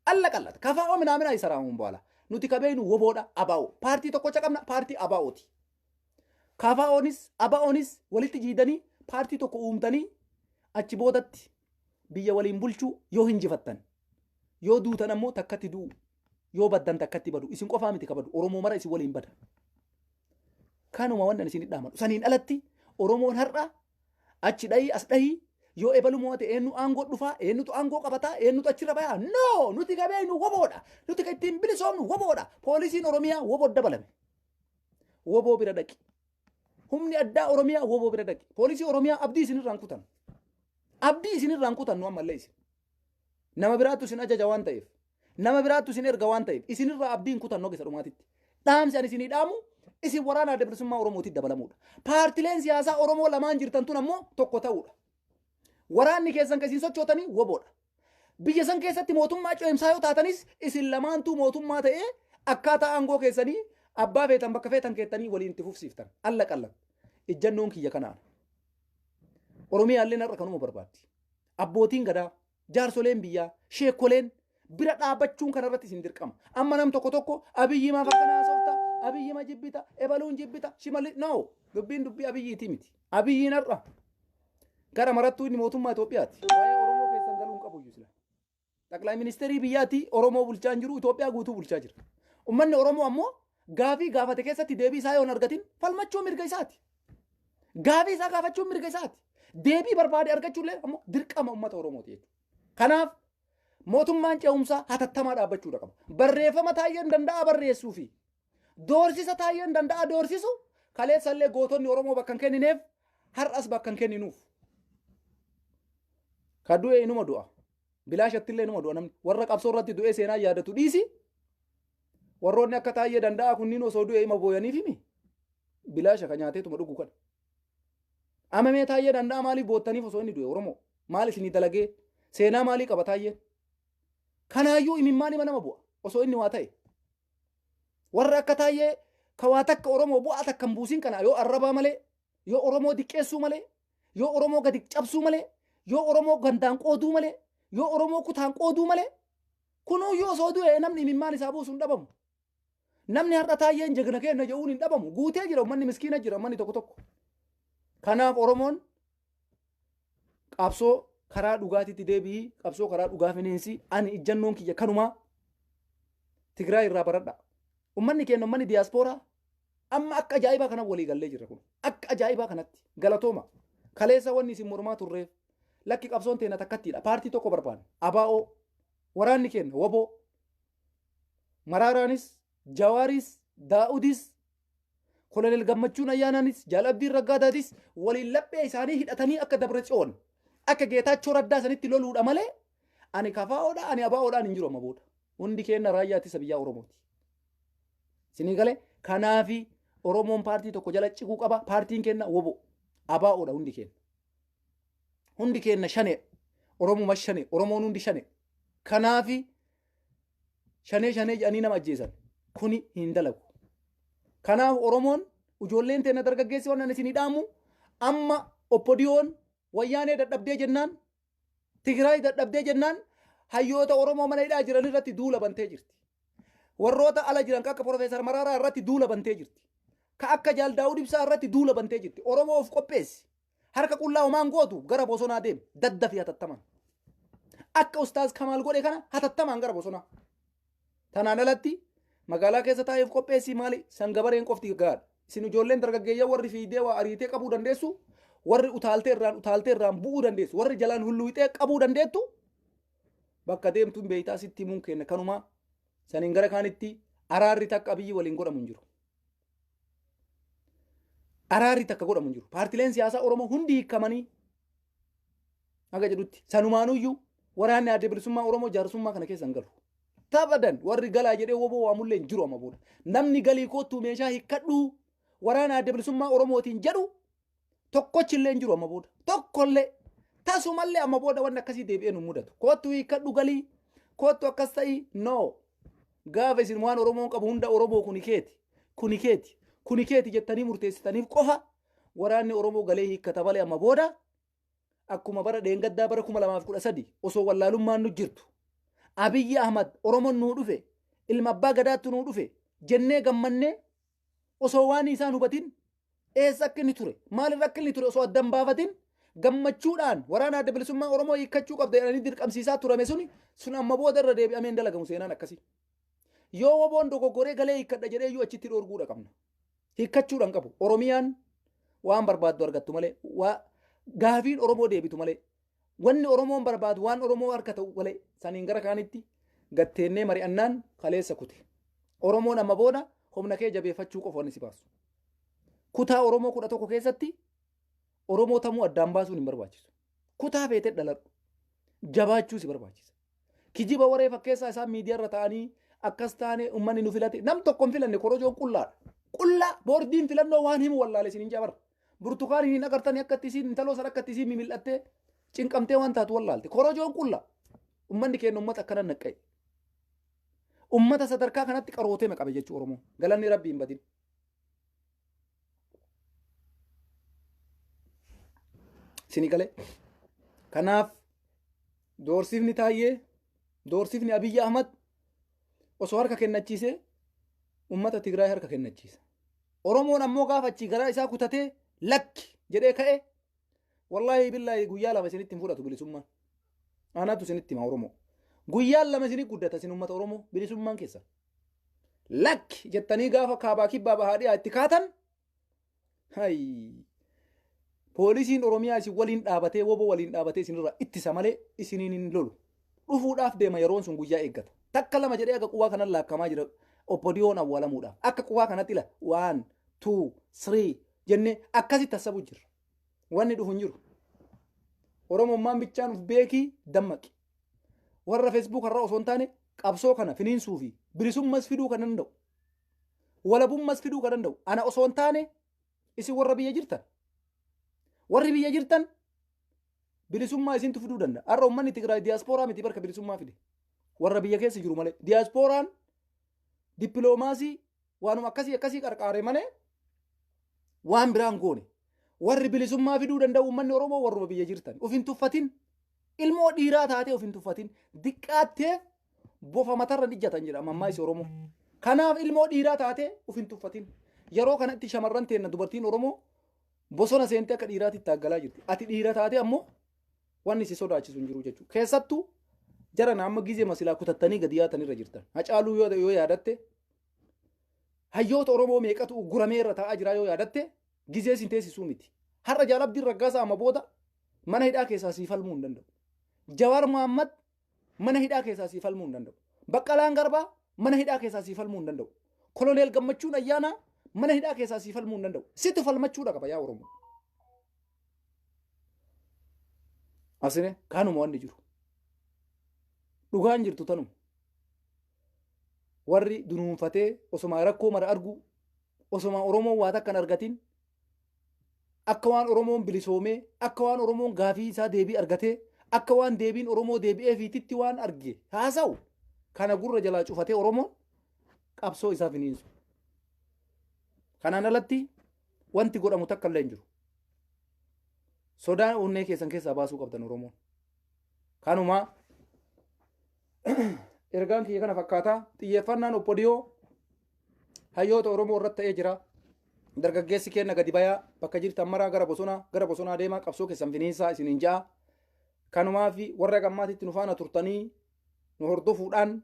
[SPEAKER 1] Alla qallata. KFO minamina isaraamuun baala. Nuti kabeenu woboodha ABO. Paartii tokkocha qabna paartii ABO'ti. KFO'nis ABO'nis walitti jiidanii paartii tokko uumtanii achi boodatti biyya waliin bulchuu yoo hinjifattan. Yoo duutan ammoo takkatti du'u. Yoo baddan takkatti badu. Isin qofaa miti kabadu. Oromoo mara isin waliin bada. Kanuma wannan isin dhaamadu. Saniin alatti Oromoon har'a achi dhayii as dhayii yoo ebalu moote eenyu aangoo dhufaa eenyutu aangoo qabataa eenyutu achirra bayaa no nuti qabeenu woboodha nuti ittiin bilisoomnu woboodha poolisiin Oromiyaa woboo dabalame woboo bira dhaqi humni addaa Oromiyaa woboo bira dhaqi poolisii Oromiyaa abdii isinirraan kutan nu ammallee isin nama biraattu isin ajaja waan ta'eef nama biraattu isin erga waan ta'eef isinirraa abdiin kutan isa dhumaatitti dhaamsi ani isinii dhaamu isin waraana adda bilisummaa Oromootiif dabalamuudha paartileen siyaasaa Oromoo lamaan jirtan tun ammoo tokko ta'uudha. Waraanni keessan keessin sochootanii woboodha. Biyya san keessatti mootummaa ceemsaa yoo taatanis isin lamaantuu mootummaa ta'ee akkaataa aangoo keessanii abbaa feetan bakka feetan keettanii waliin itti fufsiiftan. Alla qallan. Ijjannoon kiyya kanaan. Oromiyaallee har'a kanuma barbaaddi. Abbootiin gadaa, jaarsoleen biyyaa, sheekoleen bira dhaabbachuun kanarratti isin dirqama. Amma nam tokko Abiyyi maaf akkana haasofta, Abiyyi ma jibbita, ebaluun jibbita, shimalli no dubbii Abiyyiiti miti. Abiyyiin har'a gara marattuu inni mootummaa Itoophiyaati. Waa'ee Oromoo keessan galuun qabu iyyuu sila. Xaqilaa ministeerii biyyaatti Oromoo bulchaa jiru Itoophiyaa guutuu bulchaa jira. Uummanni Oromoo ammoo gaafii gaafate keessatti deebii isaa yoo hin argatin falmachuu mirga isaati. Gaafii isaa gaafachuun mirga isaati. Deebii barbaade argachuullee ammoo dirqama uummata Oromooti jechuudha. Kanaaf mootummaan ce'umsaa hatattamaa dhaabbachuudha qaba. Barreeffama taa'ee danda'a barreessuu fi doorsisa taa'ee danda'a doorsisu kaleessallee gootonni Oromoo bakka hin kennineef har'as bakka hin kenninuuf. Kadu'e inuma du'a. Bilaashattillee inuma du'a namni. Warra qabsoo irratti du'ee seenaa yaadatu dhiisi. Warroonni akka taa'ee danda'a kunniin osoo du'e ima booyaniif himi. Bilaasha ka nyaateetuma dhuguu kana. Amamee taa'ee danda'a maaliif boottaniif osoo inni du'e Oromoo? Maal isinii dalagee? Seenaa maalii qaba taa'ee? Kanaayyuu imimmaan ima nama bu'a osoo inni waa ta'e. Warra akka taa'ee ka waa takka Oromoo bu'aa takka hin buusin kana yoo arrabaa malee, yoo Oromoo diqqeessuu malee, yoo Oromoo gadi cabsuu malee, yoo Oromoo gandaan qooduu malee, yoo Oromoo kutaan qooduu malee, kunuu yoo osoo du'e namni imimmaan isaa buusu hin dhabamu. Namni har'a taa'een jagna kenna jedhuun hin dhabamu. Guutee jira uummanni miskiina jira uummanni tokko. Kanaaf Oromoon qabsoo karaa dhugaatiitti deebi'ii qabsoo karaa dhugaa fineensi ani ijjannoon kiyya kanumaa Tigraay irraa baradha. Uummanni keenya uummanni diyaaspooraa amma akka ajaa'ibaa kana walii gallee jira kun. Akka ajaa'ibaa kanatti galatooma. Kaleessa wanni isin mormaa turreef lakki qabsoon teena takkattiidha. Paartii tokko barbaanne. ABO waraanni keenya woboo Maraaraanis Jawaaris Daa'udis Kolonel Gammachuun Ayyaanaanis Jaalabdiin Raggaataatis waliin laphee isaanii hidhatanii akka Dabratsiyoon akka Geetaachoo Raddaa sanitti loluudha malee ani kafaa'oodha ani abaa'oodhaan hin jiru amma booda hundi keenya raayyaa ittisa biyyaa Oromooti. Isinii galee kanaafi Oromoon paartii tokko jala ciquu qaba. Paartiin keenya wobo abaa'oodha hundi keenya. Hundi keenya shane Oromuma shane Oromoon hundi shane. Kanaafi shanee jedhanii nama ajjeesan kuni hin dalagu. Kanaaf Oromoon ijoolleen teenya dargaggeessi waan isinii dhaamu amma oppodiyoon wayyaanee dadhabdee jennaan Tigraay dadhabdee jennaan hayyoota Oromoo mana hidhaa jiran irratti duula bantee jirti. Warroota ala jiran akka Profeesar Mararaa irratti duula bantee jirti. Ka akka Jaal Daawud Ibsaa irratti duula bantee jirti. Oromoo of qopheessi. Harka qullaa homaan gootu gara bosonaa deemu daddafi hatattaman. Akka Ustaaz Kamaal godhe kana hatattaman gara bosonaa. Tanaan alatti magaalaa keessa taa'eef qopheessi maali sangabareen qofti gaadha. Isin ijoolleen dargaggeeyyaa warri fiidee waa ariitee qabuu dandeessu. Warri utaaltee irraan bu'uu dandeessu. Warri jalaan hulluuxee qabuu dandeettu. Bakka deemtuun beeytaa sitti himuun kenna kanumaa saniin gara kaanitti araarri takka biyyi waliin godhamu hin jiru. Araarri takka godhamu hin jiru. Paartileen siyaasaa Oromoo hundi hiikamanii haga jedhutti sanumaanuyyuu waraanni adda bilisummaa Oromoo jaarsummaa kana keessa hin galu. Taphadan warri galaa jedhee woboo waamullee hin jiru amma booda. Namni galii kootu meeshaa hiikkadhu waraana adda bilisummaa Oromootiin jedhu tokkochillee hin jiru amma booda. Tokkollee tasumallee amma booda wanni akkasii deebi'ee nu mudatu. Kootu hiikkadhu galii kootu akkas ta'ii no. Gaafa isin waan Oromoon qabu hunda Oromoo kuni keeti jettanii murteessitaniif qofa waraanni Oromoo galee hiikkata malee amma booda akkuma bara dheengaddaa bara 2013 osoo wallaalummaan nu jirtu. Abiyyi Ahmad Oromoon nuu dhufe ilma abbaa gadaatti nuu dhufe jennee gammannee osoo waan isaan hubatin eessa akka inni ture maalirra akka inni ture osoo addan baafatin gammachuudhaan waraana adda bilisummaa Oromoo hiikkachuu qabda jedhanii dirqamsiisaa turame sun amma booda irra deebi'ameen dalagamu seenaan akkasii. Yoo woboon dogoggoree galee hiikkadha jedhee iyyuu achitti dhoorguudha qabna. Hiikkachuudhaan qabu. Oromiyaan waan barbaaddu argattu malee gaafiin Oromoo deebitu malee wanni Oromoon barbaadu waan Oromoo harka ta'u malee saniin gara kaanitti gatteennee mari'annaan kaleessa kute. Oromoon amma booda humna kee jabeeffachuu qofa wanni si baasu. Kutaa Oromoo 11 keessatti Oromoo tamuu addaan baasuun hin barbaachisu. Kutaa feetee dhaladhu. Jabaachuu si barbaachisa. Kijiba waree fakkeessaa isaan miidiyaarra ta'anii akkas taane uummanni nu filate nam tokko hin filanne korojoon qullaadha. Qullaa boordiin filannoo waan himu wallaale isin hin jabarra. Burtukaan hin agartanii akka isin intaloo sana akka isin mimil'attee cinqamtee waan taatu wallaalte. Korojoon qullaa. Uummanni keenya uummata akkana naqqa'e. Uummata sadarkaa kanatti qarootee maqabe jechuu Oromoo. Galanni Rabbii hin badin. Isin galee. Kanaaf doorsifni Taayyee doorsifni Abiyyi Ahmad osoo harka kennachiisee ummata Tigraay harka kennachiisa. Oromoon ammoo gaafachi garaa isaa kutatee lakki jedhee ka'e wallahi billahi guyyaa lama isinitti hin fudhatu bilisummaan. Anaatu isinitti hima Oromoo. Guyyaan lama isinii guddata isin ummata Oromoo bilisummaan keessa. Lakki jettanii gaafa kaabaa kibbaa bahaadhiyaa itti kaatan poolisiin Oromiyaa isin waliin dhaabatee woboo waliin dhaabatee isinirraa ittisa malee isiniin hin lolu. Dhufuudhaaf deema yeroon sun guyyaa eeggata. Takka lama jedhee akka quwaa kanan laakkamaa jira. Oppodiyoon awwaalamuudhaaf akka quwaa kanatti ila 1 2 3 jennee akkasitti hasabu jirra. Wanni dhufu hin jiru. Oromummaan bichaan uf beekii dammaqi. Warra Facebook irraa osoo hin taane qabsoo kana finiinsuu fi bilisummas fiduu kan danda'u. Walabummas fiduu kan danda'u. Ana osoo hin taane isin warra biyya jirtan. Warri biyya jirtan bilisummaa isintu fiduu danda'a. Har'a uummanni Tigraay diyaaspooraa miti barka bilisummaa fide. Warra biyya keessa jiru malee diyaasporaan dippiloomaasii waanuma akkasii qarqaare malee waan biraan goone. Warri bilisummaa fiduu danda'u uummanni Oromoo warruma biyya jirtan. Of hin tuffatin. Ilmoo dhiiraa taatee of hin tuffatin. Diqqaattee bofa matarra ijjatan jedhama ammaa isi Oromoo. Kanaaf ilmoo dhiiraa taatee of hin tuffatin. Yeroo kanatti shamarran teenna dubartiin Oromoo bosona seentee akka dhiiraatti taaggalaa jirti. Ati dhiira taatee ammoo wanni si sodaachisu hin jiru jechuudha. Keessattuu jara naamma gizee masilaa kutattanii gadi yaatanirra jirtan. Hacaaluu yoo yaadatte hayyoota Oromoo meeqatu guramee irra taa'aa jira yoo yaadatte gizee sin teessisuu miti. Har'a Jaalabdiin Raggaasaa amma booda mana hidhaa keessaa sii falmuu hin danda'u. Jawaar Mohaammed mana hidhaa keessaa sii falmuu hin danda'u. Baqqalaan Garbaa mana hidhaa keessaa sii falmuu hin danda'u. Koloneel Gammachuun Ayyaanaa mana hidhaa keessaa sii falmuu hin danda'u. Sitti falmachuudha qaba yaa Oromoo. Asine kanuma wanni jiru. dhugaan jirtu tanuma. Warri dunuunfatee osoma rakkoo mara argu osoma Oromoon waa takkan argatin akka waan Oromoon bilisoomee akka waan Oromoon gaafii isaa deebii argatee akka waan deebiin Oromoo deebi'ee fiititti waan arge haasa'u kana gurra jalaa cufatee Oromoon qabsoo isaa finiinsu. Kanaan alatti wanti godhamu takka illee hin jiru. Sodaan onnee keessan keessaa baasuu qabdan Oromoon. Kanuma ergaan kiyya kana fakkaataa xiyyeeffannaan oppodiyoo hayyoota Oromoo irratti ta'ee jira. Dargaggeessi keenya gadi bayaa bakka jirtan maraa gara bosonaa deemaa qabsoo keessan finiinsaa isiniin ja'a. Kanumaa fi warra gammaatitti nu faana turtanii nu hordofuudhaan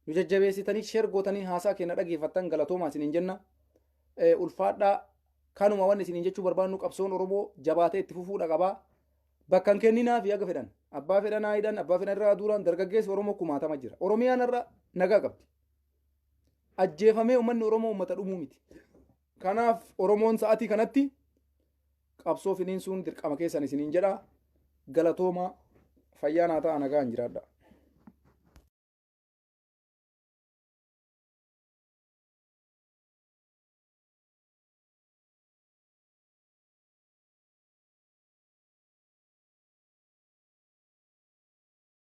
[SPEAKER 1] nu jajjabeessitanii sheer gootanii haasaa keenya dhageeffattan galatoomaa isiniin jenna. Ulfaadhaa kanuma wanni isiniin jechuu barbaannu qabsoon Oromoo jabaatee itti fufuudha qabaa. Bakkan kenninaa fi aga fedhan abbaa fedhan haayidan abbaa fedhan irraa duuraan dargaggeessi Oromoo kumaatama jira. Oromiyaan irra nagaa qabdi. Ajjeefamee uummanni Oromoo uummata dhumuu miti. Kanaaf Oromoon sa'aatii kanatti qabsoo finiinsuun dirqama keessan isiniin jedha. Galatoomaa fayyaa naa ta'a nagaan jiraadha.